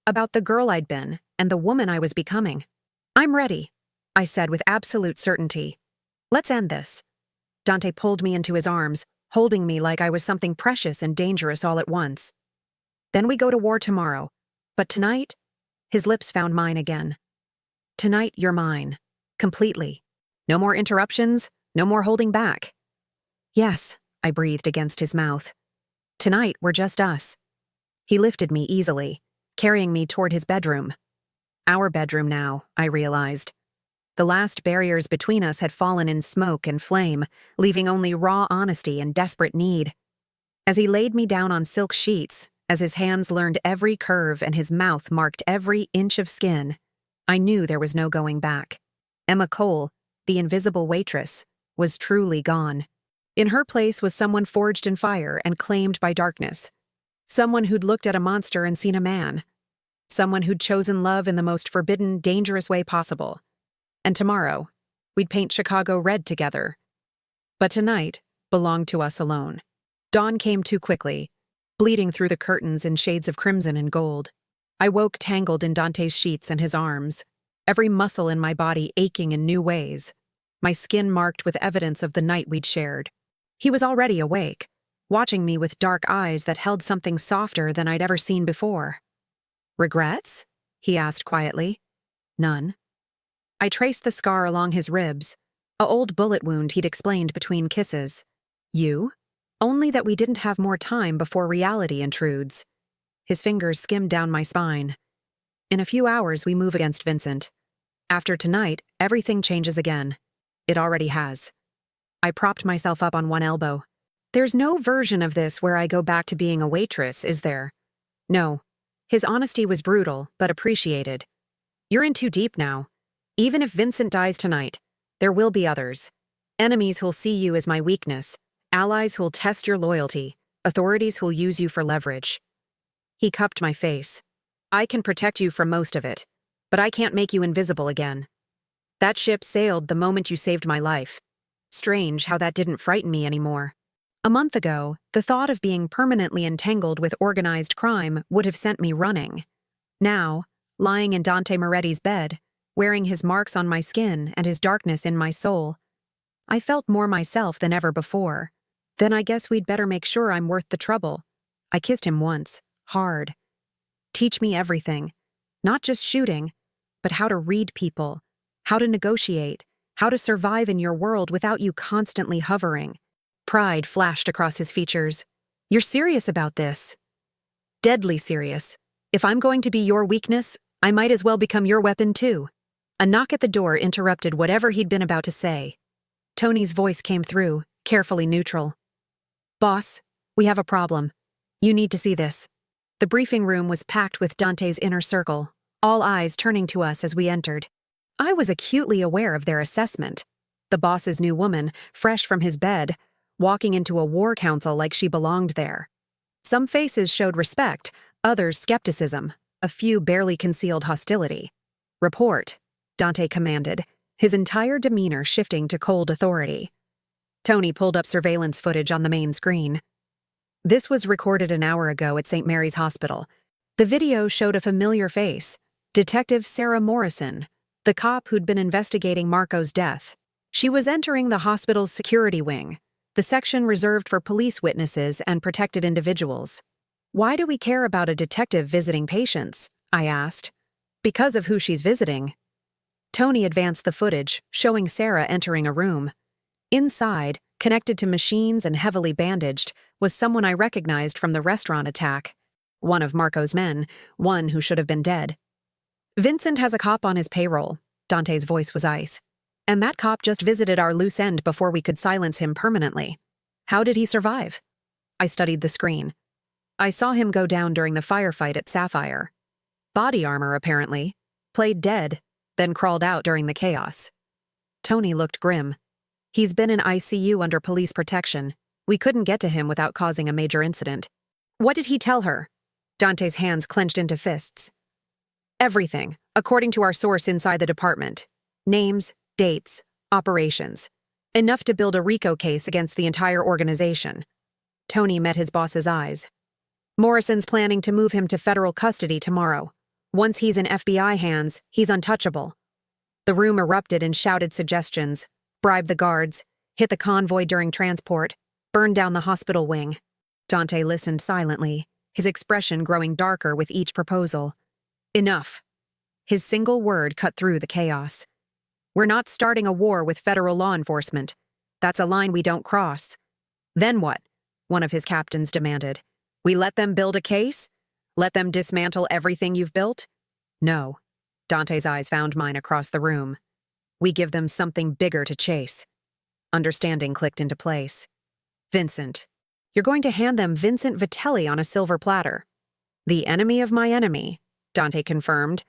About the girl I'd been, and the woman I was becoming. I'm ready, I said with absolute certainty. Let's end this. Dante pulled me into his arms, holding me like I was something precious and dangerous all at once. Then we go to war tomorrow. But tonight, his lips found mine again. Tonight, you're mine. Completely. No more interruptions, no more holding back. Yes, I breathed against his mouth. Tonight, we're just us. He lifted me easily, carrying me toward his bedroom. Our bedroom now, I realized. The last barriers between us had fallen in smoke and flame, leaving only raw honesty and desperate need. As he laid me down on silk sheets, as his hands learned every curve and his mouth marked every inch of skin, I knew there was no going back. Emma Cole, the invisible waitress, was truly gone. In her place was someone forged in fire and claimed by darkness. Someone who'd looked at a monster and seen a man. Someone who'd chosen love in the most forbidden, dangerous way possible. And tomorrow, we'd paint Chicago red together. But tonight belonged to us alone. Dawn came too quickly, bleeding through the curtains in shades of crimson and gold. I woke tangled in Dante's sheets and his arms, every muscle in my body aching in new ways, my skin marked with evidence of the night we'd shared. He was already awake, watching me with dark eyes that held something softer than I'd ever seen before. "Regrets?" he asked quietly. "None." I traced the scar along his ribs, a old bullet wound he'd explained between kisses. "You?" "Only that we didn't have more time before reality intrudes." His fingers skimmed down my spine. "In a few hours we move against Vincent. After tonight, everything changes again. It already has." I propped myself up on one elbow. "There's no version of this where I go back to being a waitress, is there?" "No." His honesty was brutal, but appreciated. "You're in too deep now. Even if Vincent dies tonight, there will be others. Enemies who'll see you as my weakness, allies who'll test your loyalty, authorities who'll use you for leverage." He cupped my face. "I can protect you from most of it, but I can't make you invisible again. That ship sailed the moment you saved my life. Strange how that didn't frighten me anymore. A month ago, the thought of being permanently entangled with organized crime would have sent me running. Now, lying in Dante Moretti's bed, wearing his marks on my skin and his darkness in my soul, I felt more myself than ever before. Then I guess we'd better make sure I'm worth the trouble. I kissed him once, hard. "Teach me everything. Not just shooting, but how to read people, how to negotiate, how to survive in your world without you constantly hovering." Pride flashed across his features. "You're serious about this?" "Deadly serious. If I'm going to be your weakness, I might as well become your weapon too." A knock at the door interrupted whatever he'd been about to say. Tony's voice came through, carefully neutral. "Boss, we have a problem. You need to see this." The briefing room was packed with Dante's inner circle, all eyes turning to us as we entered. I was acutely aware of their assessment. The boss's new woman, fresh from his bed, walking into a war council like she belonged there. Some faces showed respect, others skepticism, a few barely concealed hostility. "Report," Dante commanded, his entire demeanor shifting to cold authority. Tony pulled up surveillance footage on the main screen. This was recorded an hour ago at St. Mary's Hospital. The video showed a familiar face, Detective Sarah Morrison, the cop who'd been investigating Marco's death. She was entering the hospital's security wing, the section reserved for police witnesses and protected individuals. "Why do we care about a detective visiting patients?" I asked. "Because of who she's visiting." Tony advanced the footage, showing Sarah entering a room. Inside, connected to machines and heavily bandaged, was someone I recognized from the restaurant attack. One of Marco's men, one who should have been dead. "Vincent has a cop on his payroll." Dante's voice was ice. "And that cop just visited our loose end before we could silence him permanently. How did he survive?" I studied the screen. "I saw him go down during the firefight at Sapphire. Body armor, apparently. Played dead, then crawled out during the chaos." Tony looked grim. "He's been in ICU under police protection. We couldn't get to him without causing a major incident." "What did he tell her?" Dante's hands clenched into fists. "Everything, according to our source inside the department. Names, dates, operations. Enough to build a RICO case against the entire organization." Tony met his boss's eyes. "Morrison's planning to move him to federal custody tomorrow. Once he's in FBI hands, he's untouchable." The room erupted in shouted suggestions. Bribe the guards, hit the convoy during transport, burn down the hospital wing. Dante listened silently, his expression growing darker with each proposal. "Enough." His single word cut through the chaos. "We're not starting a war with federal law enforcement. That's a line we don't cross." "Then what?" one of his captains demanded. "We let them build a case? Let them dismantle everything you've built?" "No." Dante's eyes found mine across the room. We give them something bigger to chase. Understanding clicked into place. Vincent. You're going to hand them Vincent Vitelli on a silver platter. The enemy of my enemy, Dante confirmed.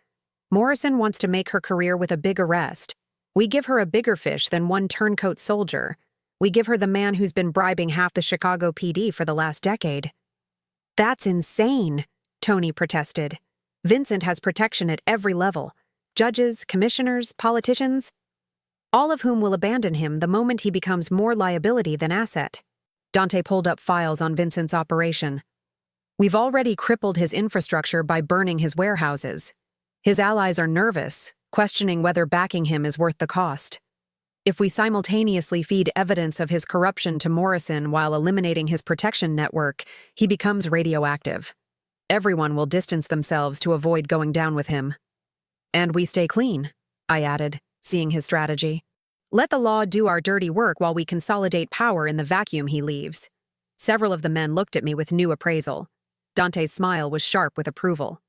Morrison wants to make her career with a big arrest. We give her a bigger fish than one turncoat soldier. We give her the man who's been bribing half the Chicago PD for the last decade. That's insane, Tony protested. Vincent has protection at every level. Judges, commissioners, politicians, all of whom will abandon him the moment he becomes more liability than asset. Dante pulled up files on Vincent's operation. We've already crippled his infrastructure by burning his warehouses. His allies are nervous, questioning whether backing him is worth the cost. If we simultaneously feed evidence of his corruption to Morrison while eliminating his protection network, he becomes radioactive. Everyone will distance themselves to avoid going down with him. And we stay clean, I added, seeing his strategy. Let the law do our dirty work while we consolidate power in the vacuum he leaves. Several of the men looked at me with new appraisal. Dante's smile was sharp with approval.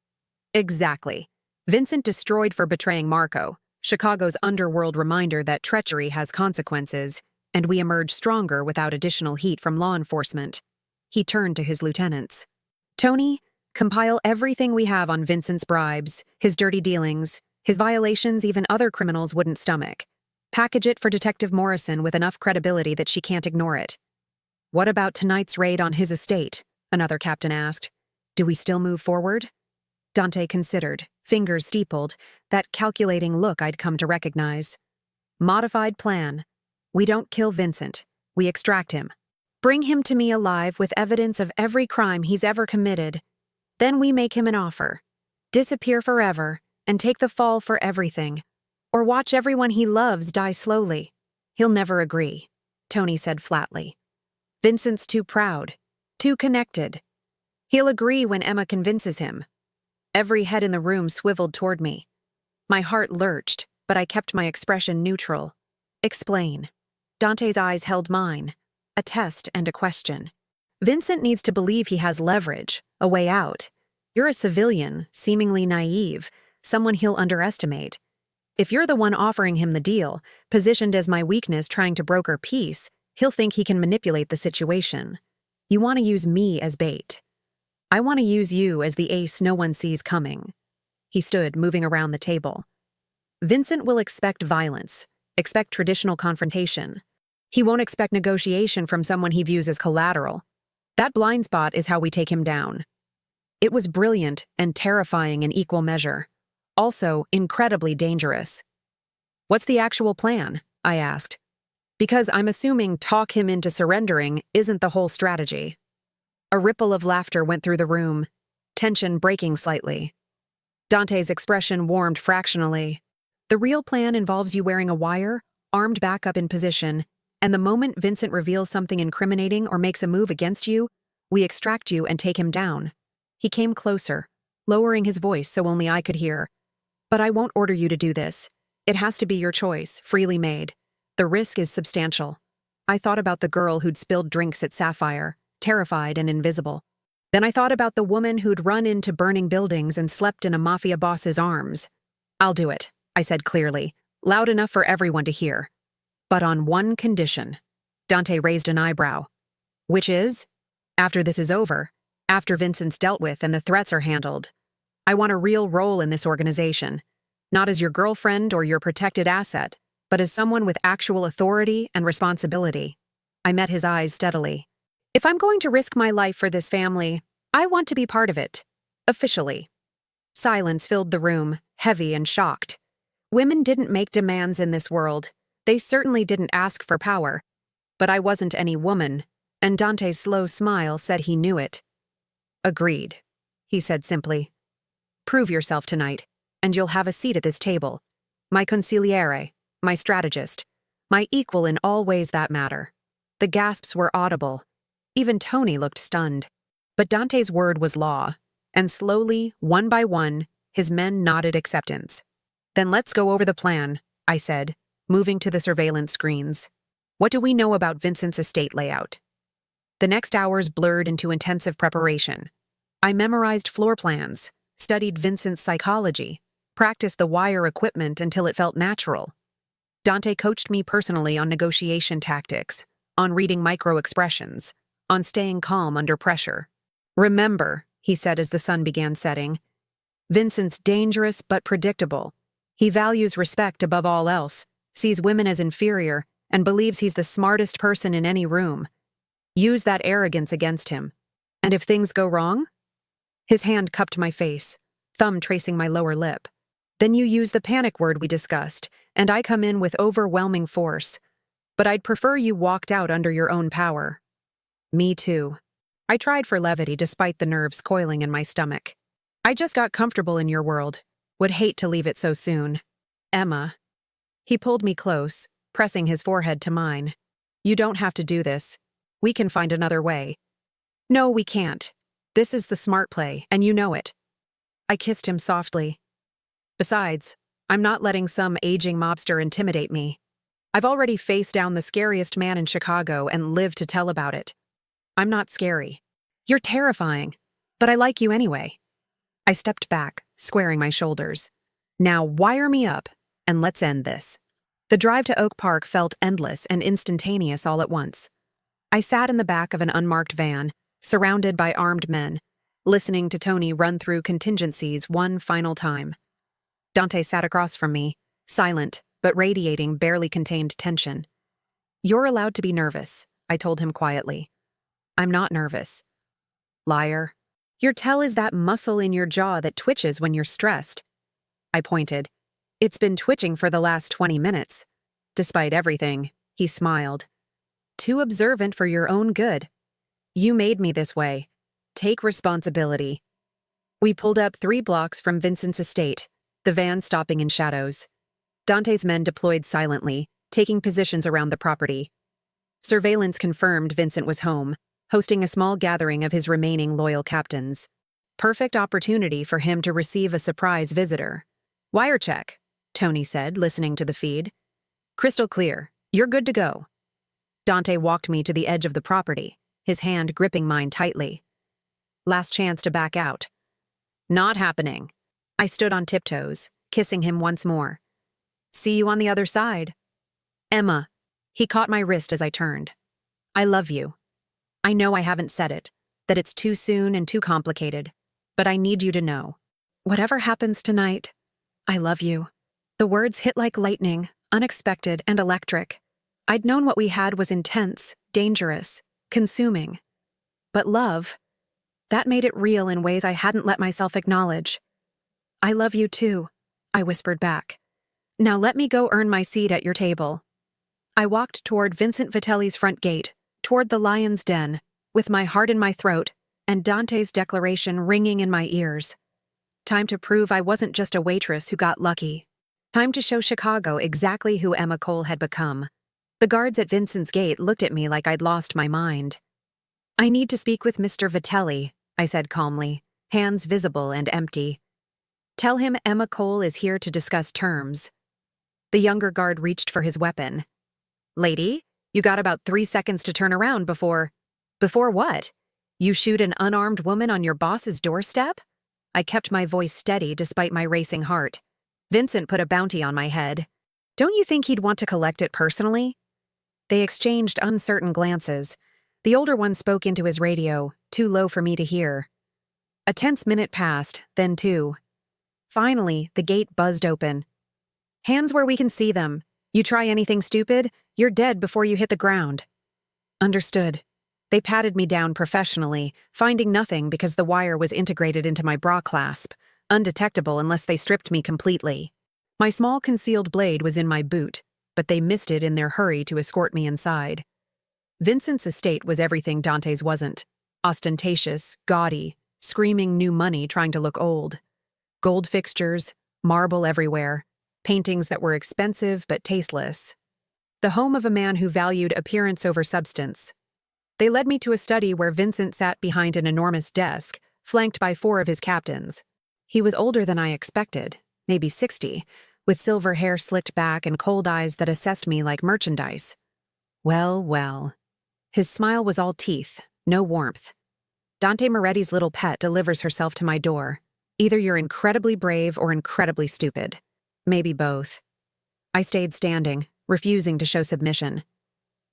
Exactly. Vincent destroyed for betraying Marco, Chicago's underworld reminder that treachery has consequences, and we emerge stronger without additional heat from law enforcement. He turned to his lieutenants. Tony, compile everything we have on Vincent's bribes, his dirty dealings, his violations even other criminals wouldn't stomach. Package it for Detective Morrison with enough credibility that she can't ignore it. What about tonight's raid on his estate? Another captain asked. Do we still move forward? Dante considered, fingers steepled, that calculating look I'd come to recognize. Modified plan. We don't kill Vincent. We extract him. Bring him to me alive with evidence of every crime he's ever committed. Then we make him an offer. Disappear forever and take the fall for everything. Or watch everyone he loves die slowly. He'll never agree, Tony said flatly. Vincent's too proud, too connected. He'll agree when Emma convinces him. Every head in the room swiveled toward me. My heart lurched, but I kept my expression neutral. Explain. Dante's eyes held mine, a test and a question. Vincent needs to believe he has leverage, a way out. You're a civilian, seemingly naive, someone he'll underestimate. If you're the one offering him the deal, positioned as my weakness trying to broker peace, he'll think he can manipulate the situation. You want to use me as bait. I want to use you as the ace no one sees coming. He stood, moving around the table. Vincent will expect violence, expect traditional confrontation. He won't expect negotiation from someone he views as collateral. That blind spot is how we take him down. It was brilliant and terrifying in equal measure. Also, incredibly dangerous. What's the actual plan? I asked. Because I'm assuming talk him into surrendering isn't the whole strategy. A ripple of laughter went through the room, tension breaking slightly. Dante's expression warmed fractionally. The real plan involves you wearing a wire, armed back up in position, and the moment Vincent reveals something incriminating or makes a move against you, we extract you and take him down. He came closer, lowering his voice so only I could hear. But I won't order you to do this. It has to be your choice, freely made. The risk is substantial. I thought about the girl who'd spilled drinks at Sapphire, terrified and invisible. Then I thought about the woman who'd run into burning buildings and slept in a Mafia boss's arms. I'll do it, I said clearly, loud enough for everyone to hear. But on one condition. Dante raised an eyebrow. Which is? After this is over, after Vincent's dealt with and the threats are handled, I want a real role in this organization, not as your girlfriend or your protected asset, but as someone with actual authority and responsibility. I met his eyes steadily. If I'm going to risk my life for this family, I want to be part of it. Officially. Silence filled the room, heavy and shocked. Women didn't make demands in this world. They certainly didn't ask for power. But I wasn't any woman, and Dante's slow smile said he knew it. Agreed, he said simply. Prove yourself tonight, and you'll have a seat at this table. My consigliere, my strategist, my equal in all ways that matter. The gasps were audible. Even Tony looked stunned. But Dante's word was law, and slowly, one by one, his men nodded acceptance. Then let's go over the plan, I said, moving to the surveillance screens. What do we know about Vincent's estate layout? The next hours blurred into intensive preparation. I memorized floor plans, studied Vincent's psychology, practiced the wire equipment until it felt natural. Dante coached me personally on negotiation tactics, on reading micro-expressions, on staying calm under pressure. Remember, he said as the sun began setting, Vincent's dangerous but predictable. He values respect above all else, sees women as inferior, and believes he's the smartest person in any room. Use that arrogance against him. And if things go wrong? His hand cupped my face, thumb tracing my lower lip. Then you use the panic word we discussed, and I come in with overwhelming force. But I'd prefer you walked out under your own power. Me too. I tried for levity despite the nerves coiling in my stomach. I just got comfortable in your world. Would hate to leave it so soon. Emma. He pulled me close, pressing his forehead to mine. You don't have to do this. We can find another way. No, we can't. This is the smart play, and you know it. I kissed him softly. Besides, I'm not letting some aging mobster intimidate me. I've already faced down the scariest man in Chicago and lived to tell about it. I'm not scary. You're terrifying, but I like you anyway. I stepped back, squaring my shoulders. Now wire me up, and let's end this. The drive to Oak Park felt endless and instantaneous all at once. I sat in the back of an unmarked van, surrounded by armed men, listening to Tony run through contingencies one final time. Dante sat across from me, silent, but radiating barely contained tension. You're allowed to be nervous, I told him quietly. I'm not nervous. Liar. Your tell is that muscle in your jaw that twitches when you're stressed. I pointed. It's been twitching for the last 20 minutes. Despite everything, he smiled. Too observant for your own good. You made me this way. Take responsibility. We pulled up 3 blocks from Vincent's estate, the van stopping in shadows. Dante's men deployed silently, taking positions around the property. Surveillance confirmed Vincent was home, hosting a small gathering of his remaining loyal captains. Perfect opportunity for him to receive a surprise visitor. Wire check, Tony said, listening to the feed. Crystal clear. You're good to go. Dante walked me to the edge of the property, his hand gripping mine tightly. Last chance to back out. Not happening. I stood on tiptoes, kissing him once more. See you on the other side. Emma. He caught my wrist as I turned. I love you. I know I haven't said it, that it's too soon and too complicated, but I need you to know. Whatever happens tonight, I love you. The words hit like lightning, unexpected and electric. I'd known what we had was intense, dangerous, consuming. But love, that made it real in ways I hadn't let myself acknowledge. I love you too, I whispered back. Now let me go earn my seat at your table. I walked toward Vincent Vitelli's front gate, toward the lion's den, with my heart in my throat and Dante's declaration ringing in my ears. Time to prove I wasn't just a waitress who got lucky. Time to show Chicago exactly who Emma Cole had become. The guards at Vincent's gate looked at me like I'd lost my mind. I need to speak with Mr. Vitelli, I said calmly, hands visible and empty. Tell him Emma Cole is here to discuss terms. The younger guard reached for his weapon. Lady, you got about 3 seconds to turn around before... Before what? You shoot an unarmed woman on your boss's doorstep? I kept my voice steady despite my racing heart. Vincent put a bounty on my head. Don't you think he'd want to collect it personally? They exchanged uncertain glances. The older one spoke into his radio, too low for me to hear. A tense minute passed, then 2. Finally, the gate buzzed open. Hands where we can see them. You try anything stupid, you're dead before you hit the ground. Understood. They patted me down professionally, finding nothing because the wire was integrated into my bra clasp, undetectable unless they stripped me completely. My small concealed blade was in my boot, but they missed it in their hurry to escort me inside. Vincent's estate was everything Dante's wasn't. Ostentatious, gaudy, screaming new money trying to look old. Gold fixtures, marble everywhere, paintings that were expensive but tasteless. The home of a man who valued appearance over substance. They led me to a study where Vincent sat behind an enormous desk, flanked by 4 of his captains. He was older than I expected, maybe 60, with silver hair slicked back and cold eyes that assessed me like merchandise. Well, well. His smile was all teeth, no warmth. Dante Moretti's little pet delivers herself to my door. Either you're incredibly brave or incredibly stupid. Maybe both. I stayed standing, refusing to show submission.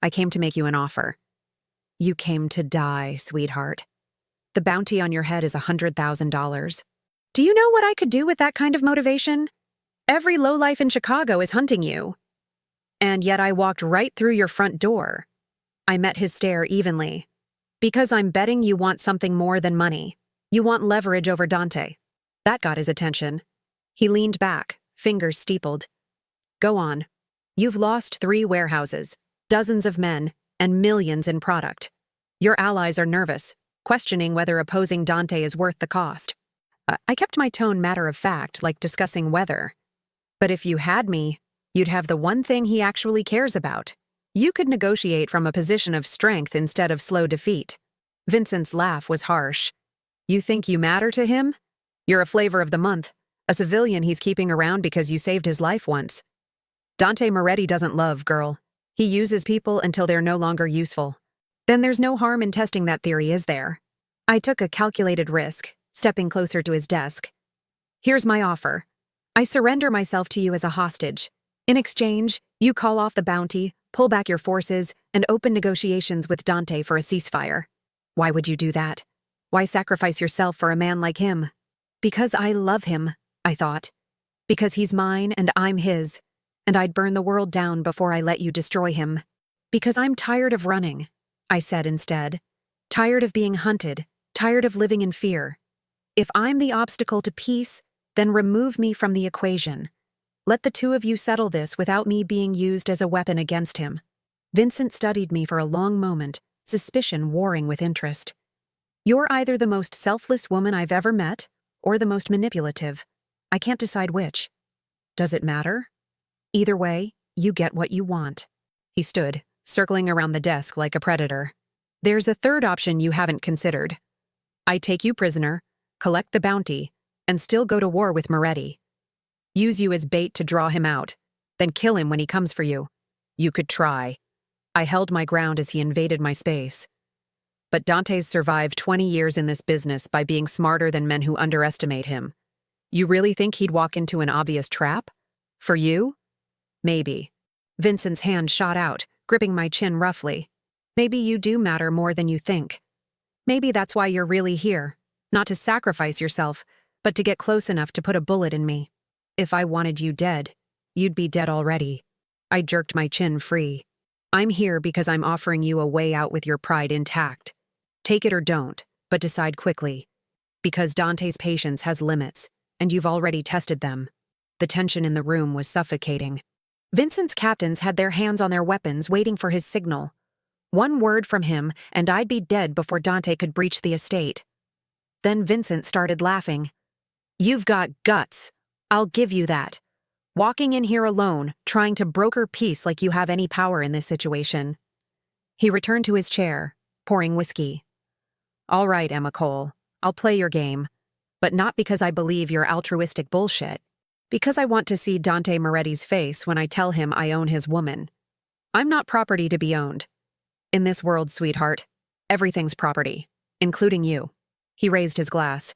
I came to make you an offer. You came to die, sweetheart. The bounty on your head is $100,000. Do you know what I could do with that kind of motivation? Every lowlife in Chicago is hunting you. And yet I walked right through your front door. I met his stare evenly. Because I'm betting you want something more than money. You want leverage over Dante. That got his attention. He leaned back, fingers steepled. Go on. You've lost 3 warehouses, dozens of men, and millions in product. Your allies are nervous, questioning whether opposing Dante is worth the cost. I kept my tone matter-of-fact, like discussing weather. But if you had me, you'd have the one thing he actually cares about. You could negotiate from a position of strength instead of slow defeat. Vincent's laugh was harsh. You think you matter to him? You're a flavor of the month, a civilian he's keeping around because you saved his life once. Dante Moretti doesn't love, girl. He uses people until they're no longer useful. Then there's no harm in testing that theory, is there? I took a calculated risk, stepping closer to his desk. Here's my offer. I surrender myself to you as a hostage. In exchange, you call off the bounty, pull back your forces, and open negotiations with Dante for a ceasefire. Why would you do that? Why sacrifice yourself for a man like him? Because I love him, I thought. Because he's mine and I'm his. And I'd burn the world down before I let you destroy him. Because I'm tired of running, I said instead. Tired of being hunted, tired of living in fear. If I'm the obstacle to peace, then remove me from the equation. Let the two of you settle this without me being used as a weapon against him. Vincent studied me for a long moment, suspicion warring with interest. You're either the most selfless woman I've ever met, or the most manipulative. I can't decide which. Does it matter? Either way, you get what you want. He stood, circling around the desk like a predator. There's a third option you haven't considered. I take you prisoner, collect the bounty, and still go to war with Moretti. Use you as bait to draw him out, then kill him when he comes for you. You could try. I held my ground as he invaded my space. But Dante's survived 20 years in this business by being smarter than men who underestimate him. You really think he'd walk into an obvious trap? For you? Maybe. Vincent's hand shot out, gripping my chin roughly. Maybe you do matter more than you think. Maybe that's why you're really here, not to sacrifice yourself, but to get close enough to put a bullet in me. If I wanted you dead, you'd be dead already. I jerked my chin free. I'm here because I'm offering you a way out with your pride intact. Take it or don't, but decide quickly. Because Dante's patience has limits, and you've already tested them. The tension in the room was suffocating. Vincent's captains had their hands on their weapons waiting for his signal. One word from him, and I'd be dead before Dante could breach the estate. Then Vincent started laughing. You've got guts. I'll give you that. Walking in here alone, trying to broker peace like you have any power in this situation. He returned to his chair, pouring whiskey. All right, Emma Cole, I'll play your game. But not because I believe your altruistic bullshit. Because I want to see Dante Moretti's face when I tell him I own his woman. I'm not property to be owned. In this world, sweetheart, everything's property, including you. He raised his glass.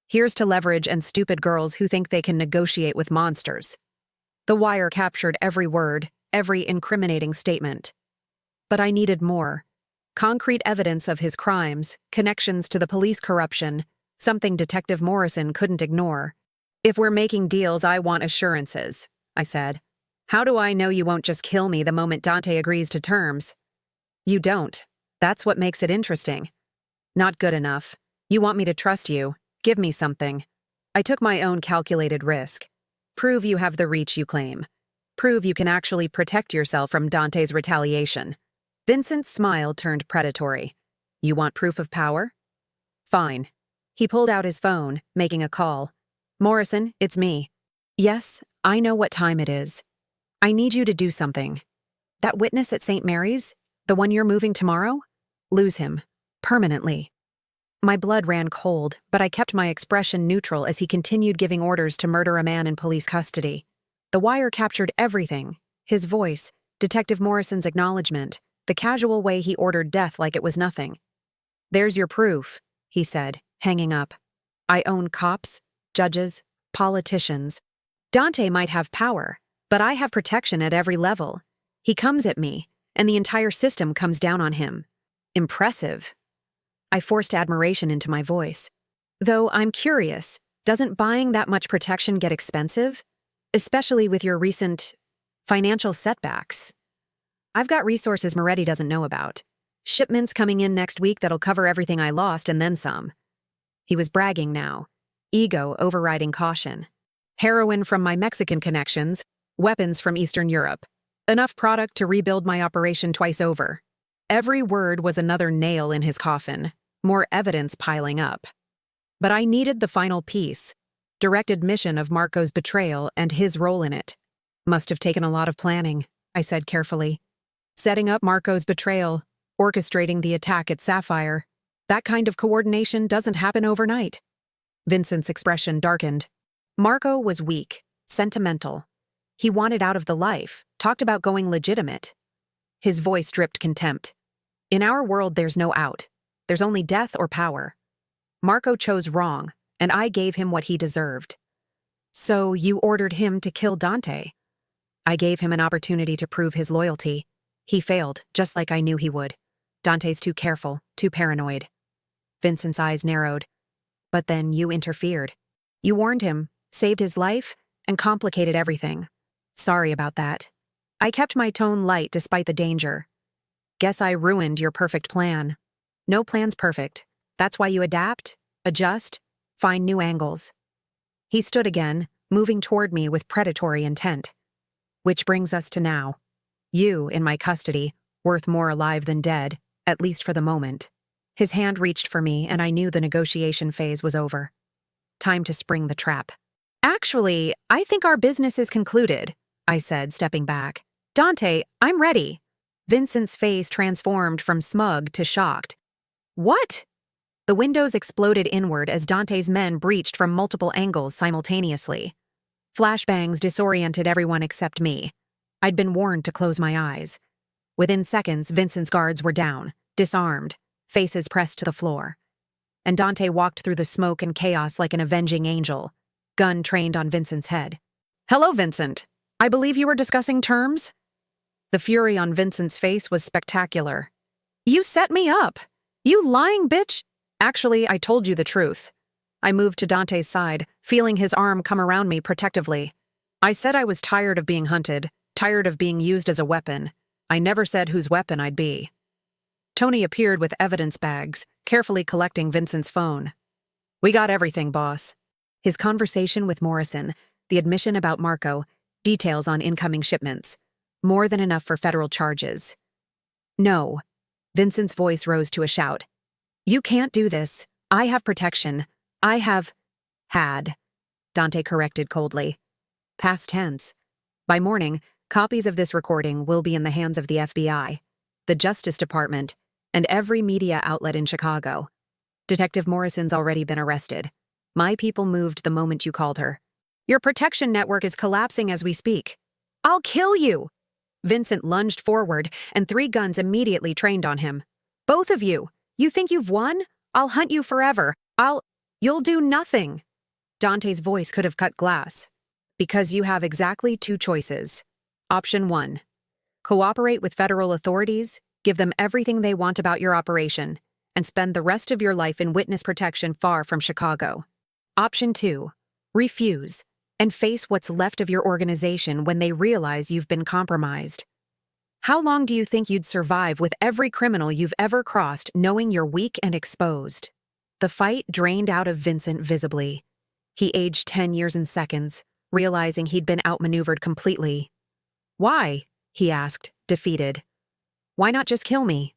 Here's to leverage and stupid girls who think they can negotiate with monsters. The wire captured every word, every incriminating statement. But I needed more. Concrete evidence of his crimes, connections to the police corruption, something Detective Morrison couldn't ignore. If we're making deals, I want assurances, I said. How do I know you won't just kill me the moment Dante agrees to terms? You don't. That's what makes it interesting. Not good enough. You want me to trust you. Give me something. I took my own calculated risk. Prove you have the reach you claim. Prove you can actually protect yourself from Dante's retaliation. Vincent's smile turned predatory. You want proof of power? Fine. He pulled out his phone, making a call. Morrison, it's me. Yes, I know what time it is. I need you to do something. That witness at St. Mary's, the one you're moving tomorrow? Lose him. Permanently. My blood ran cold, but I kept my expression neutral as he continued giving orders to murder a man in police custody. The wire captured everything. His voice, Detective Morrison's acknowledgement, the casual way he ordered death like it was nothing. There's your proof, he said, hanging up. I own cops, judges, politicians. Dante might have power, but I have protection at every level. He comes at me, and the entire system comes down on him. Impressive. I forced admiration into my voice. Though I'm curious, doesn't buying that much protection get expensive? Especially with your recent financial setbacks. I've got resources Moretti doesn't know about. Shipments coming in next week that'll cover everything I lost and then some. He was bragging now, ego overriding caution. Heroin from my Mexican connections, weapons from Eastern Europe. Enough product to rebuild my operation twice over. Every word was another nail in his coffin, more evidence piling up. But I needed the final piece, direct admission of Marco's betrayal and his role in it. Must have taken a lot of planning, I said carefully. Setting up Marco's betrayal, orchestrating the attack at Sapphire. That kind of coordination doesn't happen overnight. Vincent's expression darkened. Marco was weak, sentimental. He wanted out of the life, talked about going legitimate. His voice dripped contempt. In our world, there's no out. There's only death or power. Marco chose wrong, and I gave him what he deserved. So you ordered him to kill Dante? I gave him an opportunity to prove his loyalty. He failed, just like I knew he would. Dante's too careful, too paranoid. Vincent's eyes narrowed. But then you interfered. You warned him, saved his life, and complicated everything. Sorry about that. I kept my tone light despite the danger. Guess I ruined your perfect plan. No plan's perfect. That's why you adapt, adjust, find new angles. He stood again, moving toward me with predatory intent. Which brings us to now. You, in my custody, worth more alive than dead, at least for the moment. His hand reached for me, and I knew the negotiation phase was over. Time to spring the trap. Actually, I think our business is concluded, I said, stepping back. Dante, I'm ready. Vincent's face transformed from smug to shocked. What? The windows exploded inward as Dante's men breached from multiple angles simultaneously. Flashbangs disoriented everyone except me. I'd been warned to close my eyes. Within seconds, Vincent's guards were down, disarmed, faces pressed to the floor. And Dante walked through the smoke and chaos like an avenging angel, gun trained on Vincent's head. Hello, Vincent. I believe you were discussing terms? The fury on Vincent's face was spectacular. You set me up. You lying bitch. Actually, I told you the truth. I moved to Dante's side, feeling his arm come around me protectively. I said I was tired of being hunted, tired of being used as a weapon. I never said whose weapon I'd be. Tony appeared with evidence bags, carefully collecting Vincent's phone. We got everything, boss. His conversation with Morrison, the admission about Marco, details on incoming shipments. More than enough for federal charges. No. Vincent's voice rose to a shout. You can't do this. I have protection. I have... had. Dante corrected coldly. Past tense. By morning, copies of this recording will be in the hands of the FBI, the Justice Department, and every media outlet in Chicago. Detective Morrison's already been arrested. My people moved the moment you called her. Your protection network is collapsing as we speak. I'll kill you! Vincent lunged forward, and 3 guns immediately trained on him. Both of you! You think you've won? I'll hunt you forever. You'll do nothing. Dante's voice could have cut glass. Because you have exactly 2 choices. Option 1. Cooperate with federal authorities, give them everything they want about your operation, and spend the rest of your life in witness protection far from Chicago. Option 2. Refuse, and face what's left of your organization when they realize you've been compromised. How long do you think you'd survive with every criminal you've ever crossed knowing you're weak and exposed? The fight drained out of Vincent visibly. He aged 10 years in seconds, realizing he'd been outmaneuvered completely. Why? He asked, defeated. Why not just kill me?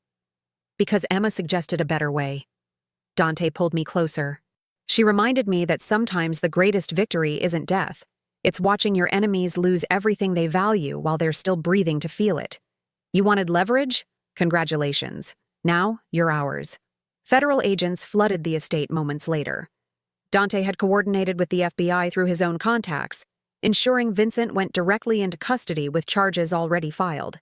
Because Emma suggested a better way. Dante pulled me closer. She reminded me that sometimes the greatest victory isn't death. It's watching your enemies lose everything they value while they're still breathing to feel it. You wanted leverage? Congratulations. Now, you're ours. Federal agents flooded the estate moments later. Dante had coordinated with the FBI through his own contacts, ensuring Vincent went directly into custody with charges already filed.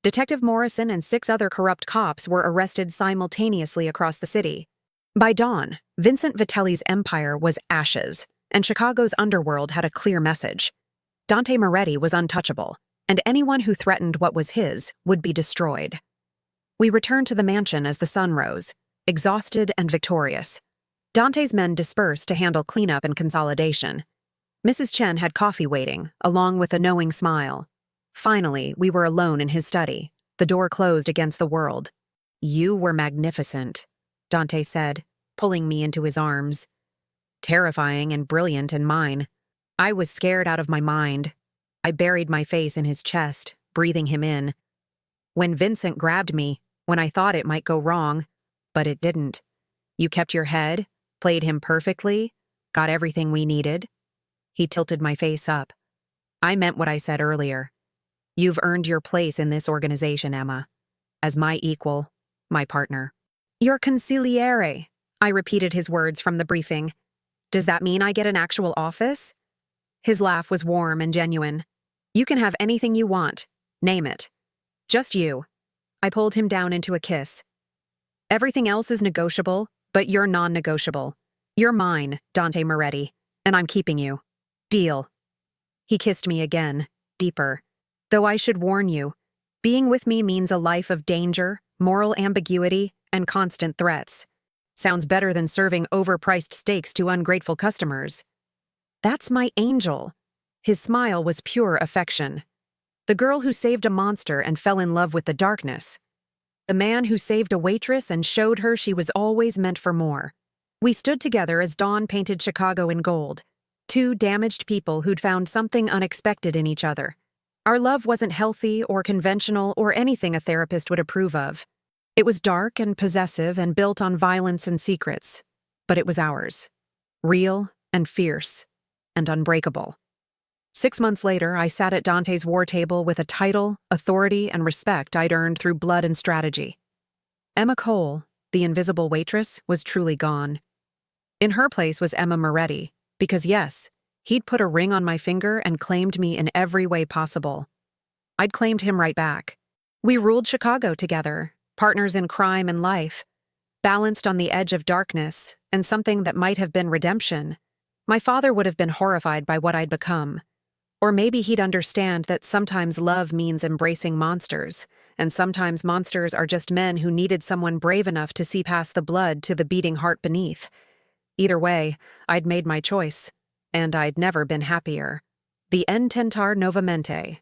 Detective Morrison and 6 other corrupt cops were arrested simultaneously across the city. By dawn, Vincent Vitelli's empire was ashes, and Chicago's underworld had a clear message. Dante Moretti was untouchable. and anyone who threatened what was his would be destroyed. We returned to the mansion as the sun rose, exhausted and victorious. Dante's men dispersed to handle cleanup and consolidation. Mrs. Chen had coffee waiting, along with a knowing smile. Finally, we were alone in his study, the door closed against the world. "You were magnificent," Dante said, pulling me into his arms. Terrifying and brilliant in mine. I was scared out of my mind. I buried my face in his chest, breathing him in. When Vincent grabbed me, when I thought it might go wrong, but it didn't. You kept your head, played him perfectly, got everything we needed. He tilted my face up. I meant what I said earlier. You've earned your place in this organization, Emma. As my equal, my partner. Your consigliere, I repeated his words from the briefing. Does that mean I get an actual office? His laugh was warm and genuine. You can have anything you want. Name it. Just you. I pulled him down into a kiss. Everything else is negotiable, but you're non-negotiable. You're mine, Dante Moretti, and I'm keeping you. Deal. He kissed me again, deeper. Though I should warn you, being with me means a life of danger, moral ambiguity, and constant threats. Sounds better than serving overpriced steaks to ungrateful customers. That's my angel. His smile was pure affection. The girl who saved a monster and fell in love with the darkness. The man who saved a waitress and showed her she was always meant for more. We stood together as dawn painted Chicago in gold. Two damaged people who'd found something unexpected in each other. Our love wasn't healthy or conventional or anything a therapist would approve of. It was dark and possessive and built on violence and secrets. But it was ours. Real and fierce and unbreakable. 6 months later, I sat at Dante's war table with a title, authority, and respect I'd earned through blood and strategy. Emma Cole, the invisible waitress, was truly gone. In her place was Emma Moretti, because yes, he'd put a ring on my finger and claimed me in every way possible. I'd claimed him right back. We ruled Chicago together, partners in crime and life, balanced on the edge of darkness and something that might have been redemption. My father would have been horrified by what I'd become. Or maybe he'd understand that sometimes love means embracing monsters, and sometimes monsters are just men who needed someone brave enough to see past the blood to the beating heart beneath. Either way, I'd made my choice, and I'd never been happier. The Ententar Novamente.